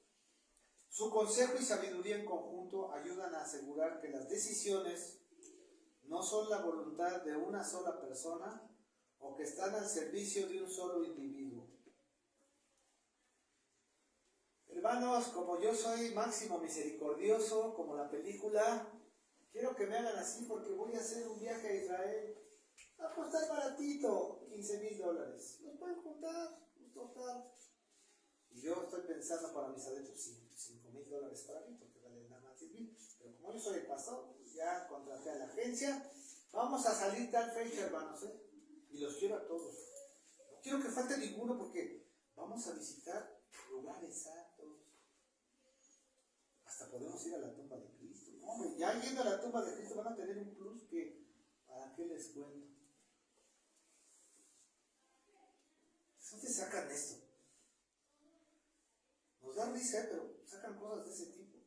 Su consejo y sabiduría en conjunto ayudan a asegurar que las decisiones no son la voluntad de una sola persona o que están al servicio de un solo individuo. Hermanos, como yo soy máximo misericordioso, como la película, quiero que me hagan así porque voy a hacer un viaje a Israel. Va a costar baratito, $15,000. ¿Los pueden juntar? Total. Y yo estoy pensando para mis adentros, $5,000 para mí, porque vale nada más 10,000. Pero como yo soy el pastor, ya contraté a la agencia. Vamos a salir tal fecha, hermanos, y los quiero a todos. No quiero que falte ninguno porque vamos a visitar lugares santos. Hasta podemos ir a la tumba de Cristo. No, hombre, ya yendo a la tumba de Cristo van a tener un plus que, ¿para qué les cuento? ¿Dónde sacan esto? Nos da risa, pero sacan cosas de ese tipo.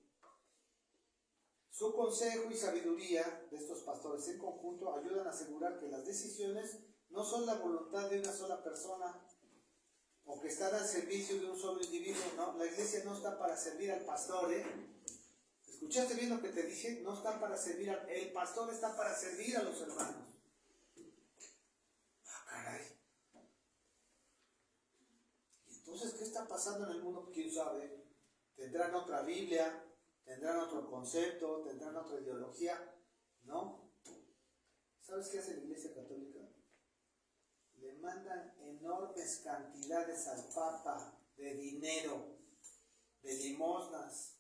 Su consejo y sabiduría de estos pastores en conjunto ayudan a asegurar que las decisiones no son la voluntad de una sola persona o que están al servicio de un solo individuo. No, la iglesia no está para servir al pastor, ¿Escuchaste bien lo que te dije? No está para servir el pastor, está para servir a los hermanos. Ah, caray. Entonces, ¿qué está pasando en el mundo? ¿Quién sabe? ¿Tendrán otra Biblia? ¿Tendrán otro concepto? ¿Tendrán otra ideología? ¿No? ¿Sabes qué hace la Iglesia Católica? Le mandan enormes cantidades al Papa de dinero, de limosnas.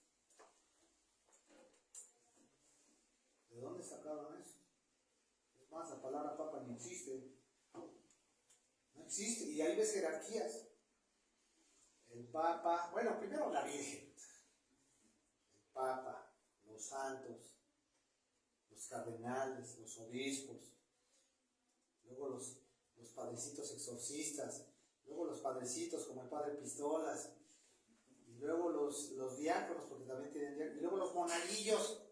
¿De dónde sacaron eso? Es más, la palabra Papa ni existe. No existe. Y hay ves jerarquías. El Papa, bueno, primero la Virgen, el Papa, los santos, los cardenales, los obispos, luego los padrecitos exorcistas, luego los padrecitos como el Padre Pistolas, y luego los diáconos, porque también tienen diáconos, y luego los monaguillos,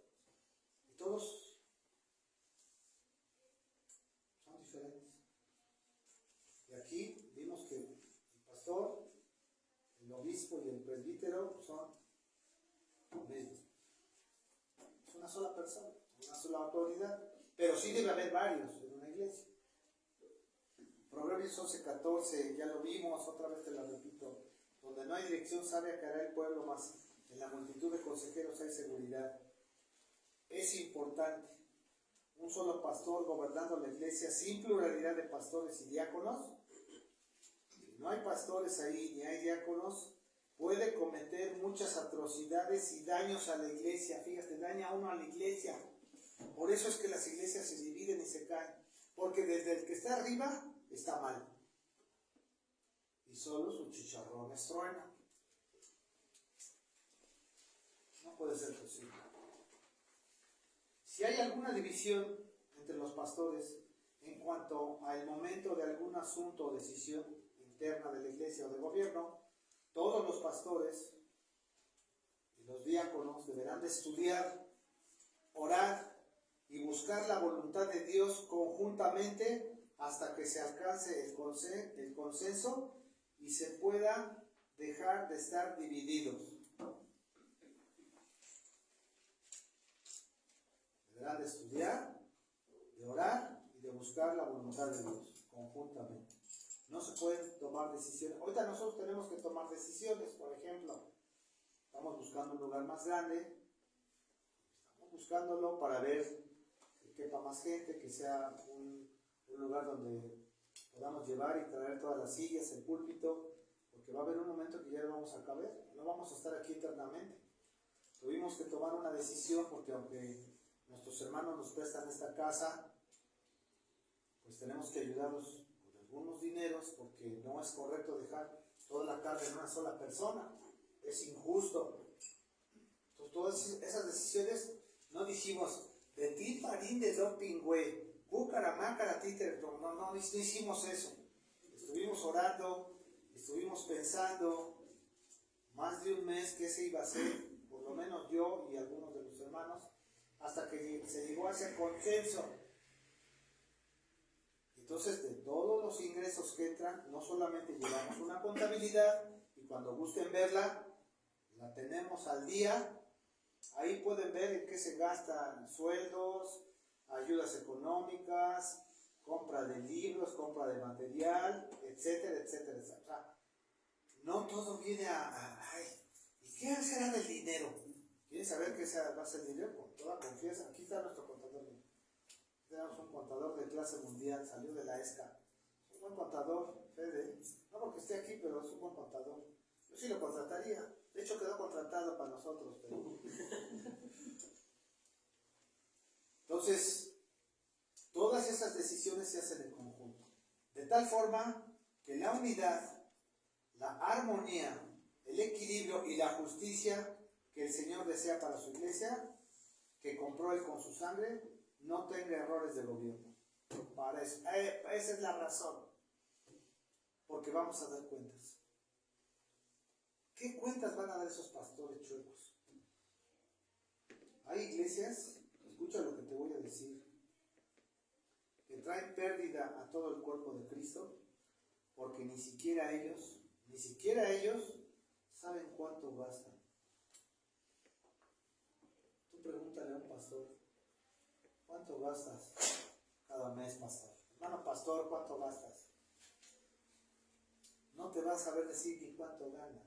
y todos son diferentes. Y aquí vimos que el pastor, el obispo y el presbítero son los mismos. Es una sola persona, una sola autoridad, pero sí debe haber varios en una iglesia. Proverbios 11:14, ya lo vimos, otra vez te lo repito, donde no hay dirección sabia caerá el pueblo, más en la multitud de consejeros hay seguridad. Es importante un solo pastor gobernando la iglesia sin pluralidad de pastores y diáconos. Si no hay pastores ahí ni hay diáconos, puede cometer muchas atrocidades y daños a la iglesia. Fíjate, daña a uno a la iglesia. Por eso es que las iglesias se dividen y se caen. Porque desde el que está arriba está mal. Y solo sus chicharrones truenan. No puede ser posible. Si hay alguna división entre los pastores en cuanto al momento de algún asunto o decisión interna de la iglesia o de gobierno, todos los pastores y los diáconos deberán de estudiar, orar y buscar la voluntad de Dios conjuntamente hasta que se alcance el consenso y se pueda dejar de estar divididos. Deberán de estudiar, de orar y de buscar la voluntad de Dios conjuntamente. No se pueden tomar decisiones. Ahorita nosotros tenemos que tomar decisiones, por ejemplo, estamos buscando un lugar más grande, estamos buscándolo para ver que quepa más gente, que sea un lugar donde podamos llevar y traer todas las sillas, el púlpito, porque va a haber un momento que ya no vamos a caber, no vamos a estar aquí eternamente. Tuvimos que tomar una decisión porque aunque nuestros hermanos nos prestan esta casa, pues tenemos que ayudarlos con algunos dineros porque no es correcto dejar toda la carga en una sola persona, es injusto. Entonces todas esas decisiones no dijimos de ti parín de doping, güey, mácara, títer, no hicimos eso. Estuvimos orando, estuvimos pensando más de un mes que ese iba a ser, por lo menos yo y algunos de los hermanos, hasta que se llegó a ese consenso. Entonces, de todos los ingresos que entran, no solamente llevamos una contabilidad, y cuando gusten verla, la tenemos al día. Ahí pueden ver en qué se gastan sueldos, ayudas económicas, compra de libros, compra de material, etcétera, etcétera, etcétera. O sea, no todo viene ay, ¿y qué será del dinero? ¿Quieren saber qué va a ser el dinero? Con toda confianza. Aquí está nuestro contador. Tenemos un contador de clase mundial, salió de la ESCA. Es un buen contador, Fede. No porque esté aquí, pero es un buen contador. Yo sí lo contrataría. De hecho, quedó contratado para nosotros. Pero... Entonces, todas esas decisiones se hacen en conjunto. De tal forma que la unidad, la armonía, el equilibrio y la justicia que el Señor desea para su iglesia, que compró Él con su sangre, no tenga errores de gobierno. Para eso, esa es la razón. Porque vamos a dar cuentas. ¿Qué cuentas van a dar esos pastores chuecos? Hay iglesias, escucha lo que te voy a decir, que traen pérdida a todo el cuerpo de Cristo, porque ni siquiera ellos saben cuánto gastan. Tú pregúntale a un pastor, ¿cuánto gastas cada mes, pastor? Hermano pastor, ¿cuánto gastas? No te vas a saber decir ni cuánto gana.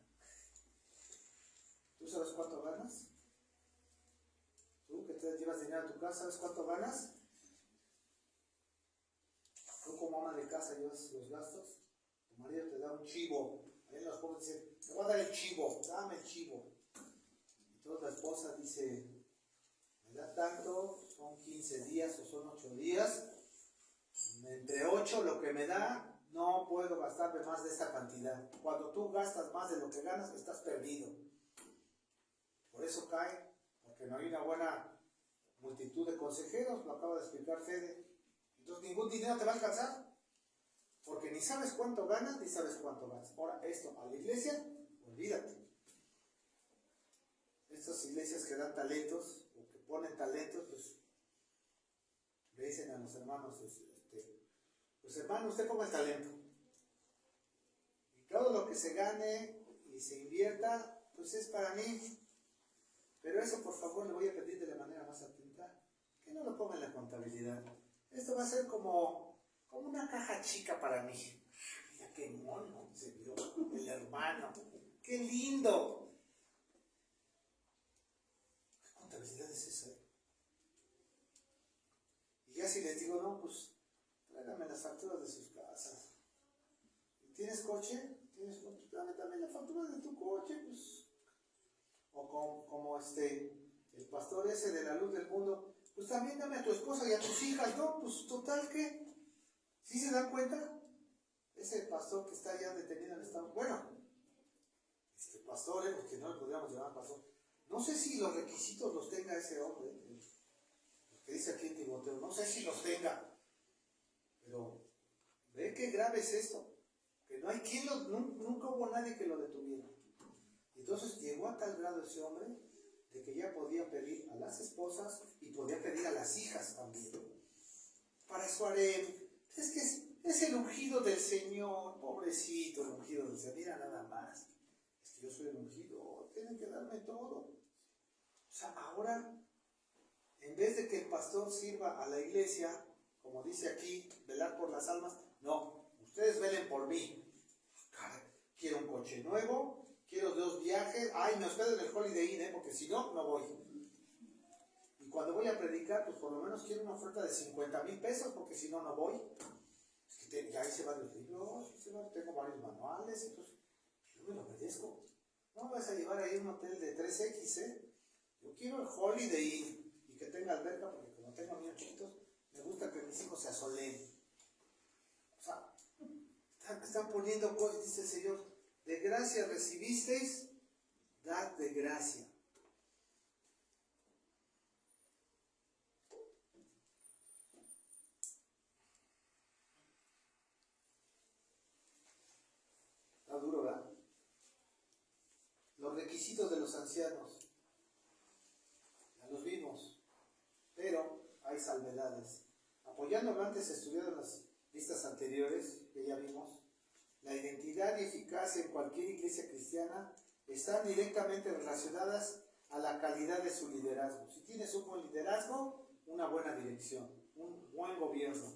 ¿Tú sabes cuánto ganas? ¿Tú que te llevas dinero a tu casa, sabes cuánto ganas? ¿Tú como ama de casa llevas los gastos? Tu marido te da un chivo. Ahí los pobres dicen, te voy a dar el chivo, dame el chivo. Entonces la esposa dice, me da tanto, son 15 días o son 8 días. Entre 8 lo que me da, no puedo gastarme más de esta cantidad. Cuando tú gastas más de lo que ganas, estás perdido. Por eso cae, porque no hay una buena multitud de consejeros, lo acaba de explicar Fede. Entonces ningún dinero te va a alcanzar, porque ni sabes cuánto ganas, ni sabes cuánto gastas. Ahora, esto a la iglesia, olvídate. Estas iglesias que dan talentos, o que ponen talentos, pues le dicen a los hermanos, pues hermano, usted ponga el talento. Y todo lo que se gane y se invierta, pues es para mí. Pero eso, por favor, le voy a pedir de la manera más atenta, que no lo ponga en la contabilidad. Esto va a ser como una caja chica para mí. Mira qué mono se vio el hermano. ¡Qué lindo! ¿Qué contabilidad es esa? casi les digo, no, pues tráigame las facturas de sus casas. ¿Tienes coche? ¿Tienes coche? Dame también la factura de tu coche, pues. O como el pastor ese de la luz del mundo, pues también dame a tu esposa y a tus hijas, ¿no? Pues total que, ¿sí se dan cuenta? Ese pastor que está ya detenido en el estado, bueno, pastor, porque no le podríamos llamar pastor, no sé si los requisitos los tenga ese hombre, que dice aquí en Timoteo, no sé si los tenga, pero ve qué grave es esto, que no hay quien nunca hubo nadie que lo detuviera. Entonces llegó a tal grado ese hombre de que ya podía pedir a las esposas y podía pedir a las hijas también. Para su harem, es que es el ungido del Señor, pobrecito el ungido del Señor, mira nada más, es que yo soy el ungido, tienen que darme todo. O sea, ahora, en vez de que el pastor sirva a la iglesia, como dice aquí, velar por las almas, no, ustedes velen por mí. Quiero un coche nuevo, quiero 2 viajes, me hospedo en el Holiday Inn, porque si no, no voy. Y cuando voy a predicar, pues por lo menos quiero una oferta de 50,000 pesos, porque si no, no voy. Es que ya hice varios libros, tengo varios manuales, entonces yo me lo merezco. No me vas a llevar ahí a un hotel de 3X, Yo quiero el Holiday Inn y que tenga alberca, porque como tengo niños chiquitos, me gusta que mis hijos se asoleen. O sea, están poniendo cosas, dice el Señor, de gracia recibisteis, dad de gracia. Está duro, ¿verdad? Los requisitos de los ancianos, ya los vimos, pero hay salvedades. Apoyando lo antes estudiado en las listas anteriores, que ya vimos, la identidad y eficacia en cualquier iglesia cristiana están directamente relacionadas a la calidad de su liderazgo. Si tienes un buen liderazgo, una buena dirección, un buen gobierno.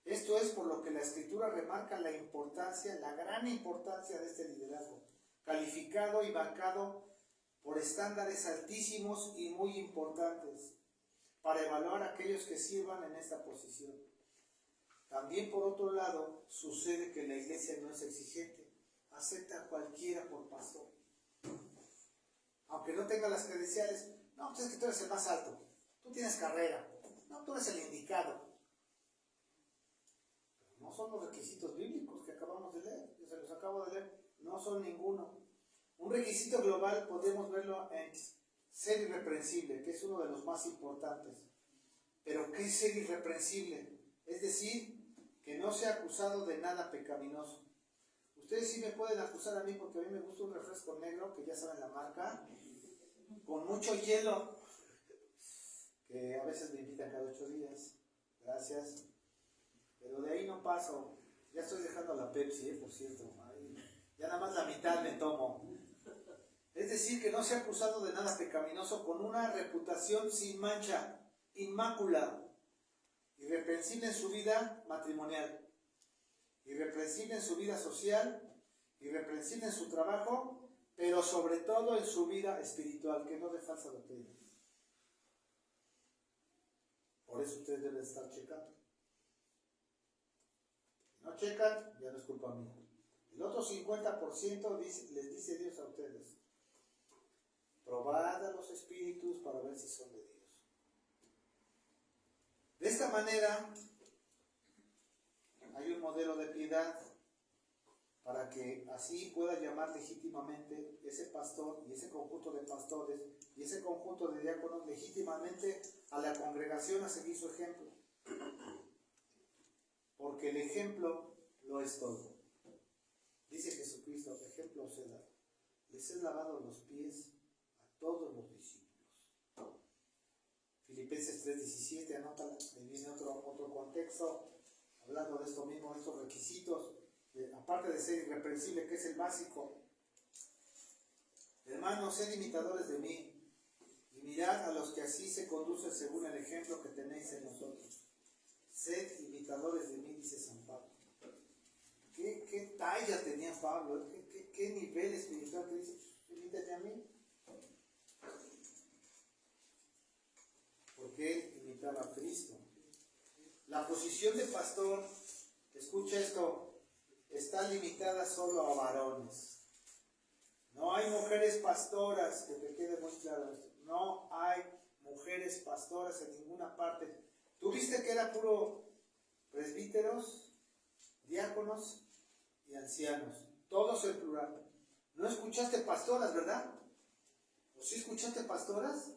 Esto es por lo que la Escritura remarca la importancia, la gran importancia de este liderazgo, calificado y bancado por estándares altísimos y muy importantes, para evaluar a aquellos que sirvan en esta posición. También, por otro lado, sucede que la iglesia no es exigente, acepta a cualquiera por pastor. Aunque no tenga las credenciales, no, pues es que tú eres el más alto, tú tienes carrera, no, tú eres el indicado. Pero no son los requisitos bíblicos que acabamos de leer, yo se los acabo de leer, no son ninguno. Un requisito global podemos verlo en ser irreprensible, que es uno de los más importantes. Pero ¿qué es ser irreprensible? Es decir, que no sea acusado de nada pecaminoso. Ustedes sí me pueden acusar a mí porque a mí me gusta un refresco negro, que ya saben la marca, con mucho hielo, que a veces me invitan cada 8 días. Gracias. Pero de ahí no paso. Ya estoy dejando la Pepsi, por cierto. Ya nada más la mitad me tomo. Es decir, que no sea acusado de nada pecaminoso, con una reputación sin mancha, inmaculada. Irreprensible en su vida matrimonial, irreprensible en su vida social, irreprensible en su trabajo, pero sobre todo en su vida espiritual, que no dé falsa doctrina. Por eso ustedes deben estar checando. Si no checan, ya no es culpa mía. El otro 50% les dice Dios a ustedes: probad a los espíritus para ver si son de Dios. De esta manera, hay un modelo de piedad para que así pueda llamar legítimamente ese pastor y ese conjunto de pastores y ese conjunto de diáconos legítimamente a la congregación a seguir su ejemplo. Porque el ejemplo lo es todo. Dice Jesucristo: ejemplo os he dado. Les he lavado los pies a todos los discípulos. Filipenses 3:17, anótala, ahí viene otro contexto, hablando de esto mismo, de estos requisitos, aparte de ser irreprensible, que es el básico. Hermanos, sed imitadores de mí, y mirad a los que así se conducen según el ejemplo que tenéis en nosotros. Sed imitadores de mí, dice San Pablo. ¿Qué talla tenía Pablo? ¿Qué nivel espiritual que dice? Imítate a mí. Porque él imitaba a Cristo. La posición de pastor, escucha esto, está limitada solo a varones. No hay mujeres pastoras, que te quede muy claro esto. No hay mujeres pastoras en ninguna parte. ¿Tú viste que era puro presbíteros, diáconos y ancianos? Todos en plural. ¿No escuchaste pastoras, verdad? ¿O sí escuchaste pastoras?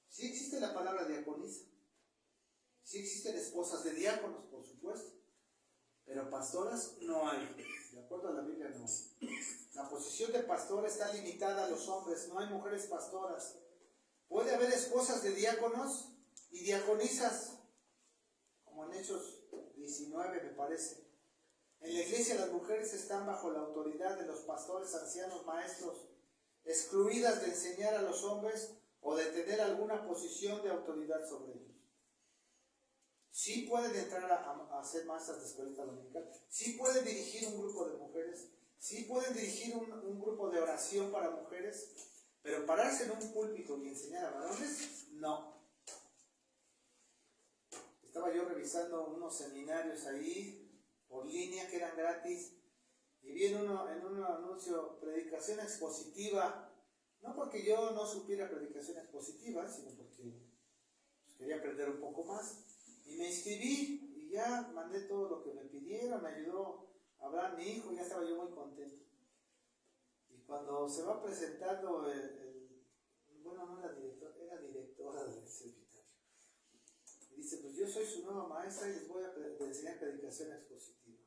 Sí existe la palabra diaconisa. Sí existen esposas de diáconos, por supuesto. Pero pastoras no hay. De acuerdo a la Biblia, no. La posición de pastor está limitada a los hombres. No hay mujeres pastoras. Puede haber esposas de diáconos y diaconisas, como en Hechos 19, me parece. En la iglesia las mujeres están bajo la autoridad de los pastores, ancianos, maestros, excluidas de enseñar a los hombres o de tener alguna posición de autoridad sobre ellos. Sí pueden entrar a ser maestras de escuelita dominical, sí pueden dirigir un grupo de mujeres, sí pueden dirigir un grupo de oración para mujeres, pero pararse en un púlpito y enseñar a varones, no. Estaba yo revisando unos seminarios ahí, por línea, que eran gratis, y vi en un anuncio, predicación expositiva, no porque yo no supiera predicación expositiva, sino porque quería aprender un poco más, y me inscribí, y ya mandé todo lo que me pidieron, me ayudó a hablar mi hijo, y ya estaba yo muy contento. Y cuando se va presentando bueno, no era director, era directora del servitario, y dice, pues yo soy su nueva maestra y les voy a enseñar predicación expositiva.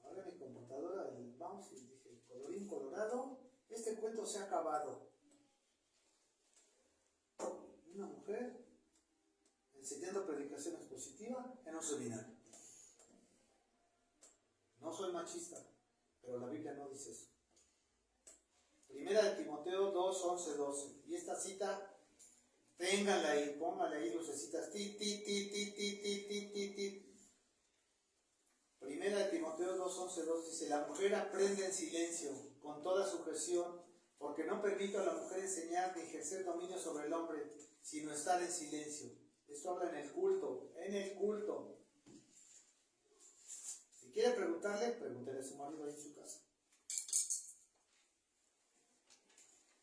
Ahora mi computadora, el mouse, y dije, colorín colorado, este cuento se ha acabado. Una mujer enseñando predicación expositiva en un seminario. No soy machista, pero la Biblia no dice eso. Primera de Timoteo 2, 11, 12. Y esta cita, ténganla ahí, pónganle ahí lucecitas. Primera de Timoteo 2, 11, 12 dice, la mujer aprende en silencio, con toda sujeción, porque no permito a la mujer enseñar ni ejercer dominio sobre el hombre, sino estar en silencio. Esto habla en el culto, en el culto. Si quiere preguntarle, pregúntele a su marido ahí en su casa.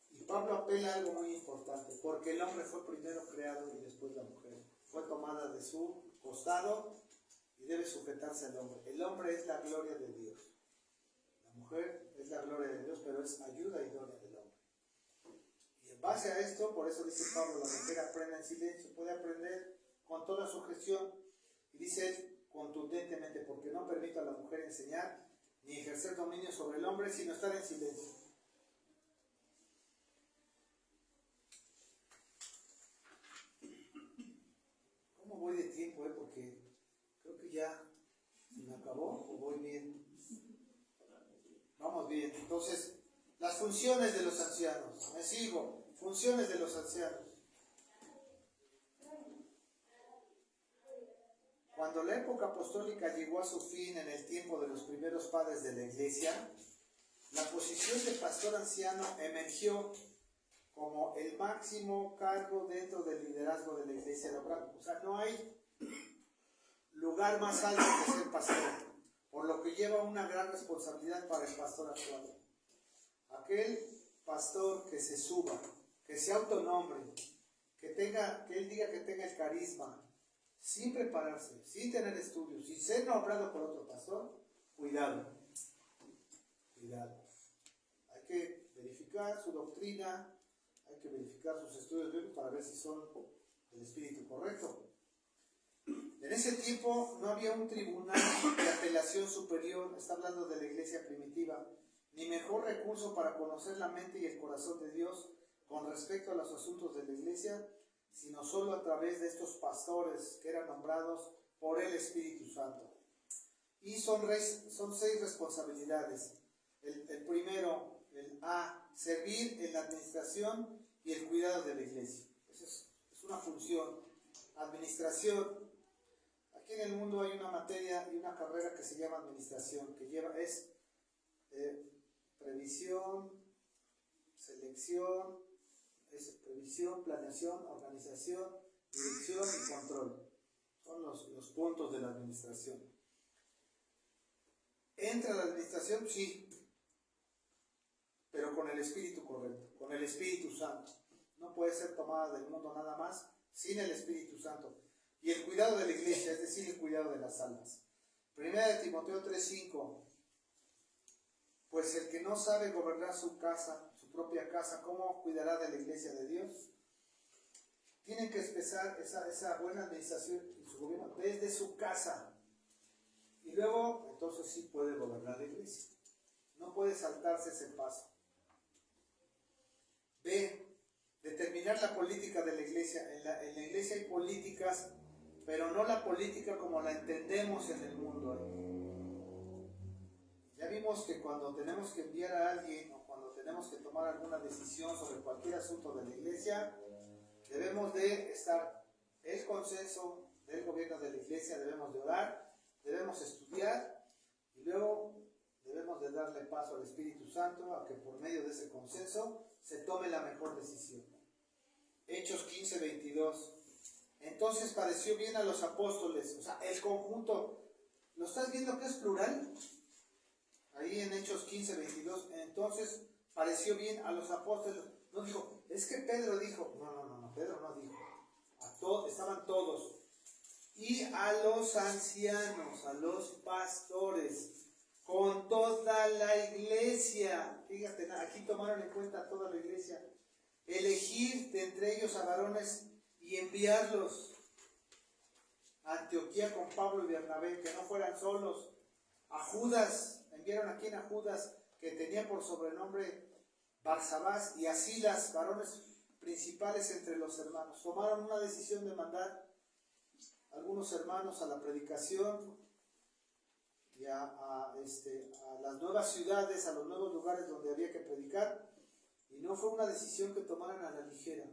Y Pablo apela a algo muy importante, porque el hombre fue primero creado y después la mujer. Fue tomada de su costado y debe sujetarse al hombre. El hombre es la gloria de Dios. La mujer es la gloria de Dios, pero es ayuda idónea del hombre. Y en base a esto, por eso dice Pablo, la mujer aprende en silencio, puede aprender con toda sujeción. Y dice él contundentemente, porque no permito a la mujer enseñar ni ejercer dominio sobre el hombre, sino estar en silencio. ¿Cómo voy de tiempo? Porque creo que ya se me acabó, o voy bien. Vamos bien. Entonces, las funciones de los ancianos. Me sigo. Funciones de los ancianos. Cuando la época apostólica llegó a su fin en el tiempo de los primeros padres de la iglesia, la posición de pastor anciano emergió como el máximo cargo dentro del liderazgo de la iglesia local. O sea, no hay lugar más alto que ser pastor, por lo que lleva una gran responsabilidad para el pastor actual. Aquel pastor que se suba, que se autonombre, que él diga que tenga el carisma, sin prepararse, sin tener estudios, sin ser nombrado por otro pastor, cuidado. Hay que verificar su doctrina, hay que verificar sus estudios bíblicos para ver si son del espíritu correcto. En ese tiempo no había un tribunal de apelación superior, está hablando de la iglesia primitiva, ni mejor recurso para conocer la mente y el corazón de Dios con respecto a los asuntos de la iglesia, sino solo a través de estos pastores que eran nombrados por el Espíritu Santo. Y son 6 responsabilidades. El primero, el A, servir en la administración y el cuidado de la iglesia. Esa es una función. Administración. Aquí en el mundo hay una materia y una carrera que se llama administración, que es previsión, selección, previsión, planeación, organización, dirección y control. Son los puntos de la administración. Entra la administración, sí, pero con el espíritu correcto, con el Espíritu Santo. No puede ser tomada del mundo nada más sin el Espíritu Santo. Y el cuidado de la iglesia, es decir, el cuidado de las almas. Primera de Timoteo 3:5. Pues el que no sabe gobernar su casa, su propia casa, ¿cómo cuidará de la iglesia de Dios? Tiene que empezar esa buena administración en su gobierno desde su casa. Y luego, entonces sí puede gobernar la iglesia. No puede saltarse ese paso. B. Determinar la política de la iglesia. En la iglesia hay políticas, pero no la política como la entendemos en el mundo. Ya vimos que cuando tenemos que enviar a alguien o cuando tenemos que tomar alguna decisión sobre cualquier asunto de la iglesia, debemos de estar el consenso del gobierno de la iglesia, debemos de orar, debemos estudiar y luego debemos de darle paso al Espíritu Santo a que por medio de ese consenso se tome la mejor decisión. Hechos 15:22. Entonces pareció bien a los apóstoles, o sea, el conjunto, ¿lo estás viendo que es plural? Ahí en Hechos 15:22, entonces pareció bien a los apóstoles. No dijo, es que Pedro dijo, no, Pedro no dijo. Estaban todos. Y a los ancianos, a los pastores, con toda la iglesia. Fíjate, aquí tomaron en cuenta toda la iglesia. Elegir de entre ellos a varones y enviarlos a Antioquía con Pablo y Bernabé, que no fueran solos. A Judas, enviaron aquí a Judas, que tenía por sobrenombre Barsabás, y a Silas, varones principales entre los hermanos. Tomaron una decisión de mandar a algunos hermanos a la predicación y a las nuevas ciudades, a los nuevos lugares donde había que predicar, y no fue una decisión que tomaran a la ligera.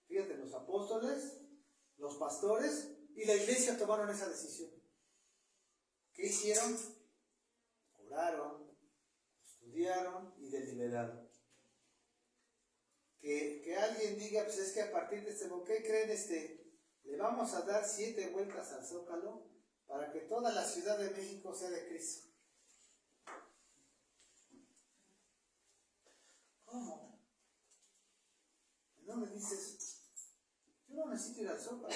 Fíjate, los apóstoles, los pastores y la iglesia tomaron esa decisión. ¿Qué hicieron? Oraron, estudiaron y deliberaron. Que alguien diga, pues es que a partir de ¿qué creen? Le vamos a dar 7 vueltas al Zócalo para que toda la Ciudad de México sea de Cristo. ¿Cómo? No me dices, yo no necesito ir al Zócalo.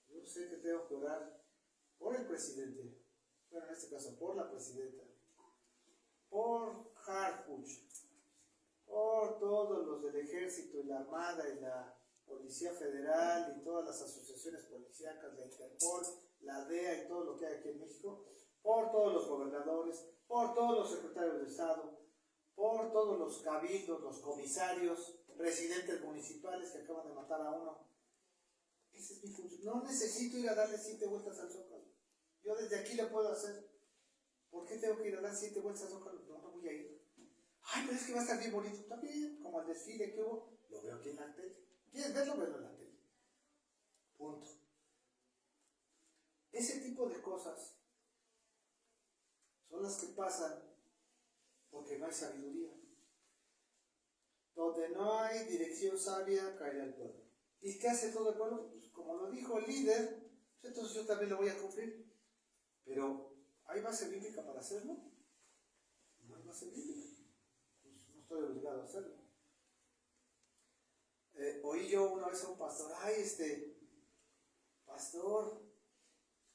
Yo sé que tengo que orar por el presidente, bueno, en este caso por la presidenta, por Harfuch, por todos los del ejército y la armada y la Policía Federal y todas las asociaciones policíacas, la Interpol, la DEA y todo lo que hay aquí en México, por todos los gobernadores, por todos los secretarios de Estado, por todos los cabildos, los comisarios, presidentes municipales que acaban de matar a uno. Esa es mi función. No necesito ir a darle 7 vueltas al Zócalo. Yo desde aquí lo puedo hacer. ¿Por qué tengo que ir a dar 7 vueltas al Zócalo? No voy a ir. Ay, pero es que va a estar bien bonito. Está bien, como el desfile que hubo, lo veo aquí en la tele. ¿Quieres verlo? Verlo en la tele. Punto. Ese tipo de cosas son las que pasan porque no hay sabiduría. Donde no hay dirección sabia, caerá el pueblo. ¿Y qué hace todo el pueblo? Pues como lo dijo el líder, pues entonces yo también lo voy a cumplir. Pero, ¿hay base bíblica para hacerlo? No hay base bíblica. Pues no estoy obligado a hacerlo. Oí yo una vez a un pastor, pastor,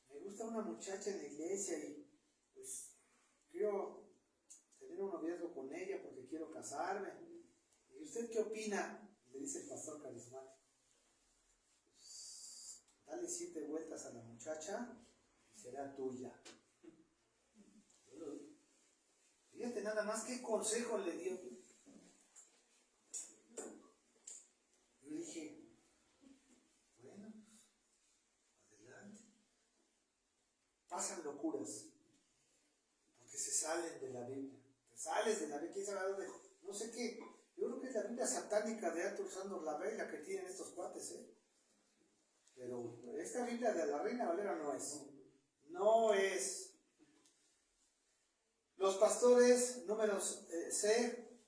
me gusta una muchacha en la iglesia y pues quiero tener un noviazgo con ella porque quiero casarme. ¿Y usted qué opina? Le dice el pastor carismático. Pues, dale 7 vueltas a la muchacha y será tuya. Fíjate nada más qué consejo le dio. Yo dije, bueno, adelante. Pasan locuras, porque se salen de la Biblia. Te sales de la Biblia, ¿quién sabe dónde? No sé qué. Yo creo que es la Biblia satánica de Arthur Sandor Lavey la que tienen estos cuates, Pero esta Biblia de la Reina Valera no es. No es. Los pastores, números C,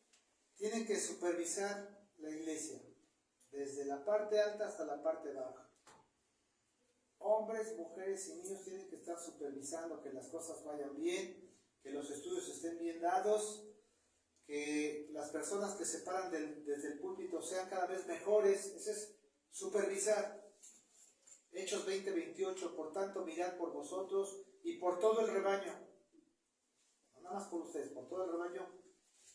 tienen que supervisar la iglesia, desde la parte alta hasta la parte baja. hombres, mujeres y niños tienen que estar supervisando que las cosas vayan bien, que los estudios estén bien dados, que las personas que se paran desde el púlpito sean cada vez mejores. Ese es supervisar. Hechos 20:28, por tanto mirad por vosotros y por todo el rebaño, no nada más por ustedes, por todo el rebaño,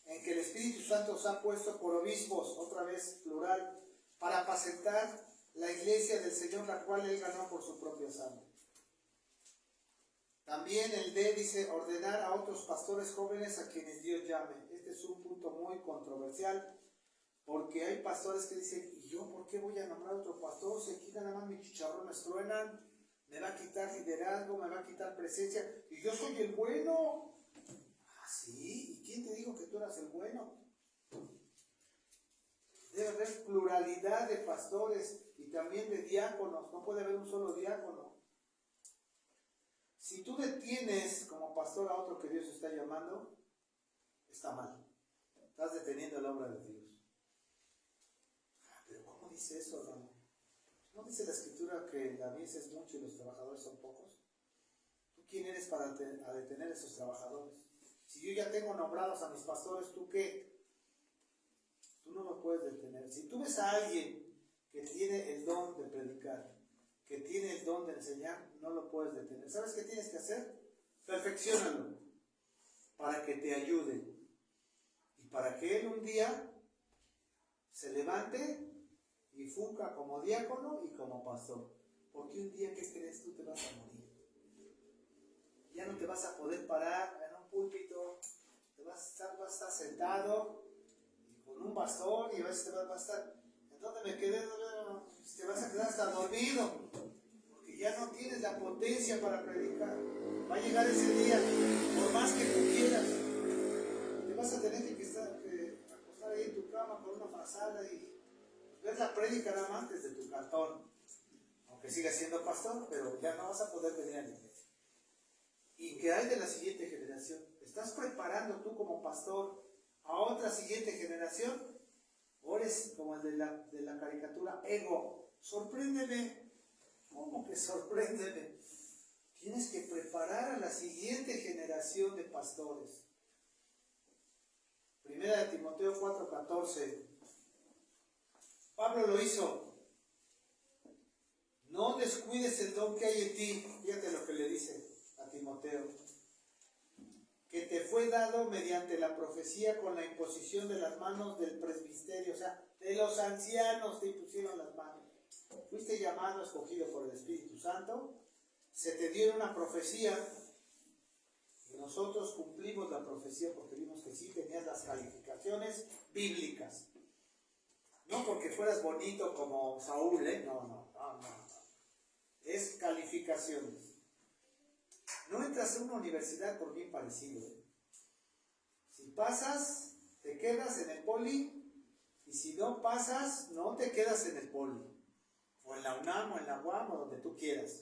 en que el Espíritu Santo os ha puesto por obispos, otra vez plural, para apacentar la iglesia del Señor, la cual Él ganó por su propia sangre. También el D dice, ordenar a otros pastores jóvenes a quienes Dios llame. Este es un punto muy controversial, porque hay pastores que dicen, ¿y yo por qué voy a nombrar a otro pastor? Si aquí nada más mis chicharrones truenan, me va a quitar liderazgo, me va a quitar presencia, y yo soy el bueno. ¿Ah, sí? ¿Y quién te dijo que tú eras el bueno? Debe haber pluralidad de pastores y también de diáconos. No puede haber un solo diácono. Si tú detienes como pastor a otro que Dios está llamando, está mal. Estás deteniendo la obra de Dios. Pero ¿cómo dice eso, hermano? ¿No dice la Escritura que la mies es mucho y los trabajadores son pocos? ¿Tú quién eres para detener a esos trabajadores? Si yo ya tengo nombrados a mis pastores, ¿tú qué? Tú no lo puedes detener. Si tú ves a alguien que tiene el don de predicar, que tiene el don de enseñar, no lo puedes detener. ¿Sabes qué tienes que hacer? Perfecciónalo para que te ayude y para que él un día se levante y funca como diácono y como pastor. Porque un día, ¿qué crees? Tú te vas a morir. Ya no te vas a poder parar en un púlpito, vas a estar sentado y con un bastón y a veces te vas a estar, ¿en dónde me quedé? Te vas a quedar hasta dormido, porque ya no tienes la potencia para predicar. Va a llegar ese día, por más que tú quieras, te vas a tener que acostar ahí en tu cama con una frazada y ver la prédica nada más desde tu cantón, aunque sigas siendo pastor, pero ya no vas a poder venir a la iglesia. ¿Y qué hay de la siguiente generación? ¿Estás preparando tú como pastor a otra siguiente generación? ¿O eres como el de la caricatura ego? Sorpréndeme. ¿Cómo que sorpréndeme? Tienes que preparar a la siguiente generación de pastores. Primera de Timoteo 4:14. Pablo lo hizo. No descuides el don que hay en ti. Fíjate lo que le dice a Timoteo. Que te fue dado mediante la profecía con la imposición de las manos del presbiterio, o sea, de los ancianos te impusieron las manos. Fuiste llamado, escogido por el Espíritu Santo, se te dio una profecía y nosotros cumplimos la profecía porque vimos que sí tenías las calificaciones bíblicas. No porque fueras bonito como Saúl, no. Es calificaciones. No entras a una universidad por bien parecido. Si pasas, te quedas en el poli, y si no pasas, no te quedas en el poli. O en la UNAM, o en la UAM, o donde tú quieras.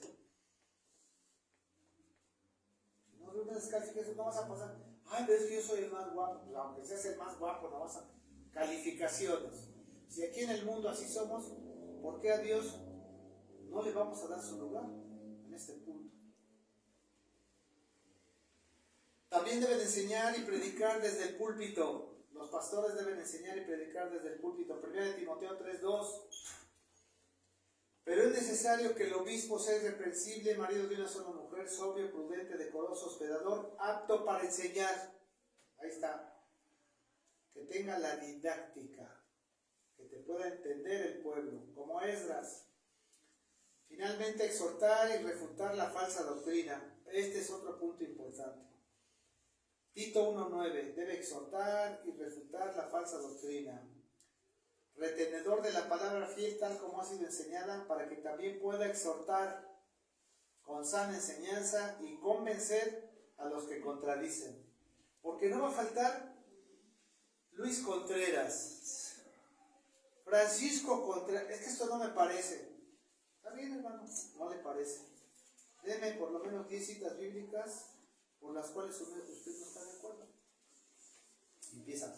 Si no reúnes calificaciones, no vas a pasar. Ay, pero es que yo soy el más guapo. Pues aunque seas el más guapo, no vas a... Calificaciones. Si aquí en el mundo así somos, ¿por qué a Dios no le vamos a dar su lugar en este punto? También deben enseñar y predicar desde el púlpito. Los pastores deben enseñar y predicar desde el púlpito. 1 Timoteo 3:2. Pero es necesario que el obispo sea irreprensible, marido de una sola mujer, sobrio, prudente, decoroso, hospedador, apto para enseñar. Ahí está. Que tenga la didáctica, que te pueda entender el pueblo, como Esdras. Finalmente, exhortar y refutar la falsa doctrina. Este es otro punto importante. Tito 1:9, debe exhortar y refutar la falsa doctrina. Retenedor de la palabra fiel tal como ha sido enseñada, para que también pueda exhortar con sana enseñanza y convencer a los que contradicen. Porque no va a faltar Luis Contreras, Francisco Contreras. Es que esto no me parece. ¿Está bien, hermano? No le parece. Deme por lo menos 10 citas bíblicas por las cuales usted no está de acuerdo. Empieza.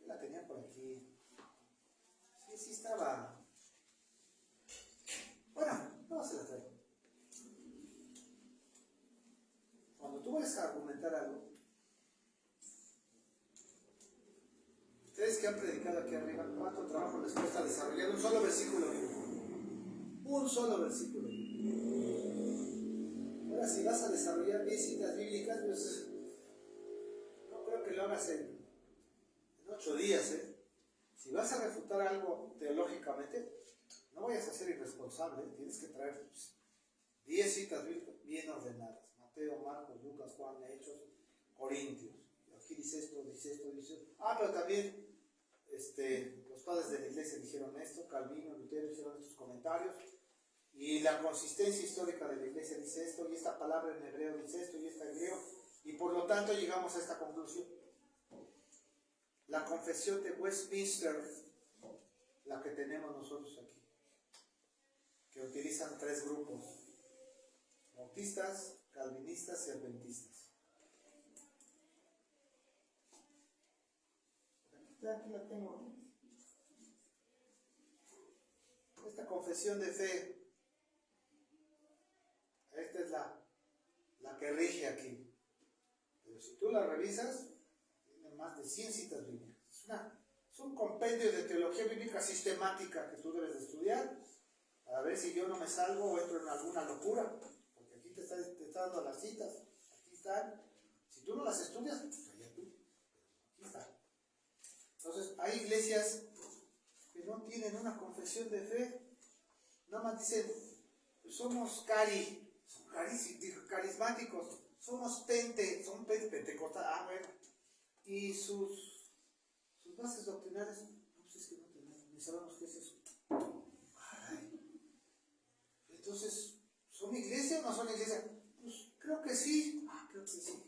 Yo la tenía por aquí. Sí estaba. Bueno, no se la tú vayas a argumentar algo, ustedes que han predicado aquí arriba, ¿cuánto trabajo les cuesta desarrollar un solo versículo bíblico? Un solo versículo bíblico. Ahora, si vas a desarrollar 10 citas bíblicas, pues no creo que lo hagas en 8 días, ¿eh? Si vas a refutar algo teológicamente, no vayas a ser irresponsable, tienes que traer 10 citas bíblicas bien ordenadas. Mateo, Marcos, Lucas, Juan, Hechos, Corintios. Aquí dice esto, dice esto, dice esto. Pero también los padres de la iglesia dijeron esto, Calvino, Lutero hicieron estos comentarios, y la consistencia histórica de la iglesia dice esto, y esta palabra en hebreo dice esto, y esta en griego, y por lo tanto llegamos a esta conclusión. La confesión de Westminster, la que tenemos nosotros aquí, que utilizan 3 grupos: bautistas, calvinistas y adventistas. Aquí la tengo. Esta confesión de fe, esta es la que rige aquí. Pero si tú la revisas, tiene más de 100 citas bíblicas. Es un compendio de teología bíblica sistemática que tú debes de estudiar para ver si yo no me salgo o entro en alguna locura. Porque aquí te está dando las citas. Aquí están. Si tú no las estudias, pues allá tú. Aquí están. Entonces, hay iglesias que no tienen una confesión de fe, nada más dicen, somos carismáticos, somos son pentecostales, bueno, y sus bases doctrinales, no, pues es que no tenemos, ni sabemos qué es eso. Caray. Entonces, ¿son iglesia o no son iglesia? Pues creo que sí, creo que sí.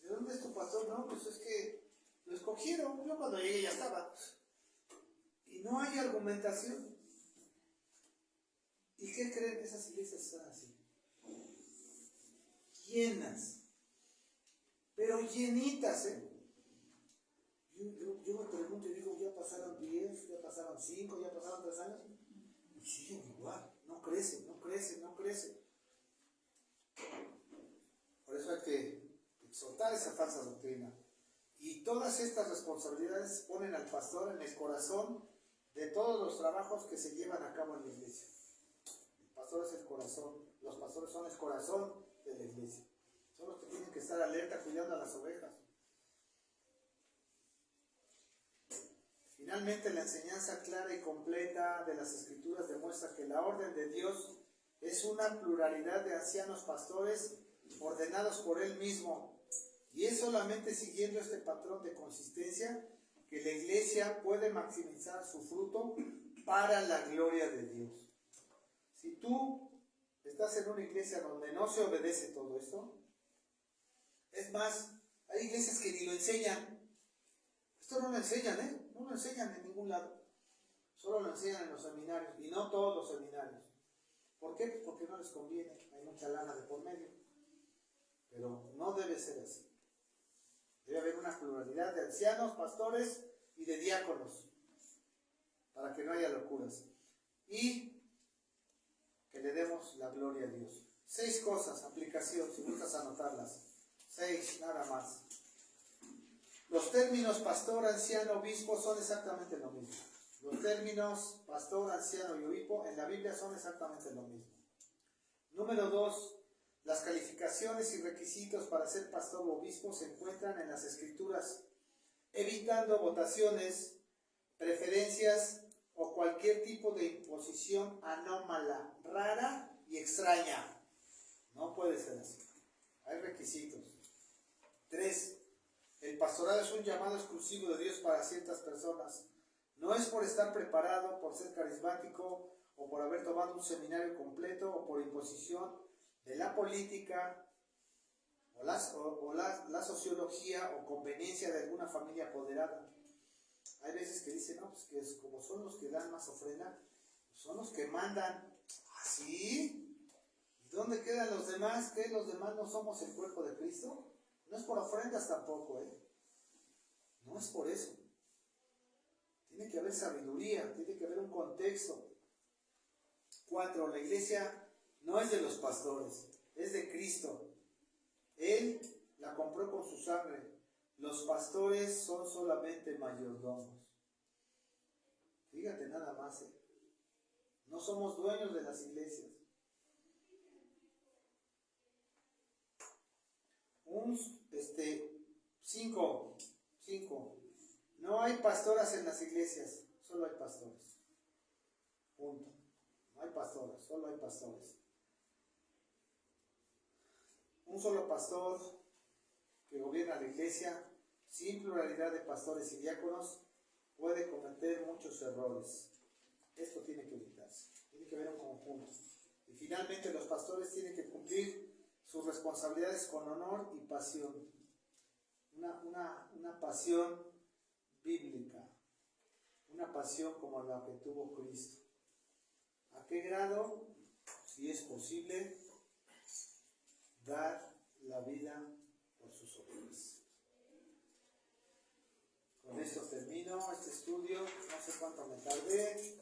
¿De dónde es tu pastor? No, pues es que lo escogieron, yo cuando llegué ya estaba. Y no hay argumentación. ¿Y qué creen? Esas iglesias están así. Llenas. Pero llenitas, ¿eh? Yo me pregunto y digo, ya pasaron 10, ya pasaron 5, ya pasaron 3 años. Y siguen igual. No crecen, no crecen, no crecen. Por eso hay que exhortar esa falsa doctrina. Y todas estas responsabilidades ponen al pastor en el corazón de todos los trabajos que se llevan a cabo en la iglesia. El pastor es el corazón, los pastores son el corazón de la iglesia. Son los que tienen que estar alerta cuidando a las ovejas. Finalmente, la enseñanza clara y completa de las Escrituras demuestra que la orden de Dios es una pluralidad de ancianos pastores ordenados por Él mismo. Y es solamente siguiendo este patrón de consistencia que la iglesia puede maximizar su fruto para la gloria de Dios. Si tú estás en una iglesia donde no se obedece todo esto, es más, hay iglesias que ni lo enseñan. Esto no lo enseñan, ¿eh? No lo enseñan en ningún lado. Solo lo enseñan en los seminarios, y no todos los seminarios. ¿Por qué? Pues porque no les conviene, hay mucha lana de por medio. Pero no debe ser así. Debe haber una pluralidad de ancianos, pastores y de diáconos, para que no haya locuras. Y que le demos la gloria a Dios. 6 cosas, aplicación, si gustas anotarlas. 6, nada más. Los términos pastor, anciano, obispo son exactamente lo mismo. Los términos pastor, anciano y obispo en la Biblia son exactamente lo mismo. Número 2. Las calificaciones y requisitos para ser pastor o obispo se encuentran en las Escrituras, evitando votaciones, preferencias o cualquier tipo de imposición anómala, rara y extraña. No puede ser así. Hay requisitos. 3. El pastorado es un llamado exclusivo de Dios para ciertas personas. No es por estar preparado, por ser carismático o por haber tomado un seminario completo o por imposición de la política o la sociología o conveniencia de alguna familia apoderada. Hay veces que dicen, no, pues que es como son los que dan más ofrenda, son los que mandan. ¿Así? ¿Y dónde quedan los demás? ¿Qué? ¿Los demás no somos el cuerpo de Cristo? No es por ofrendas tampoco, ¿eh? No es por eso. Tiene que haber sabiduría, tiene que haber un contexto. 4. La iglesia no es de los pastores, es de Cristo. Él la compró con su sangre. Los pastores son solamente mayordomos. Fíjate nada más, no somos dueños de las iglesias. Cinco. No hay pastoras en las iglesias, solo hay pastores. Punto. No hay pastoras, solo hay pastores. Un solo pastor que gobierna la iglesia, sin pluralidad de pastores y diáconos, puede cometer muchos errores. Esto tiene que evitarse. Tiene que haber un conjunto. Y finalmente los pastores tienen que cumplir sus responsabilidades con honor y pasión. Una pasión bíblica. Una pasión como la que tuvo Cristo. ¿A qué grado? Si es posible, dar la vida por sus ovejas. Con esto termino este estudio. No sé cuánto me tardé.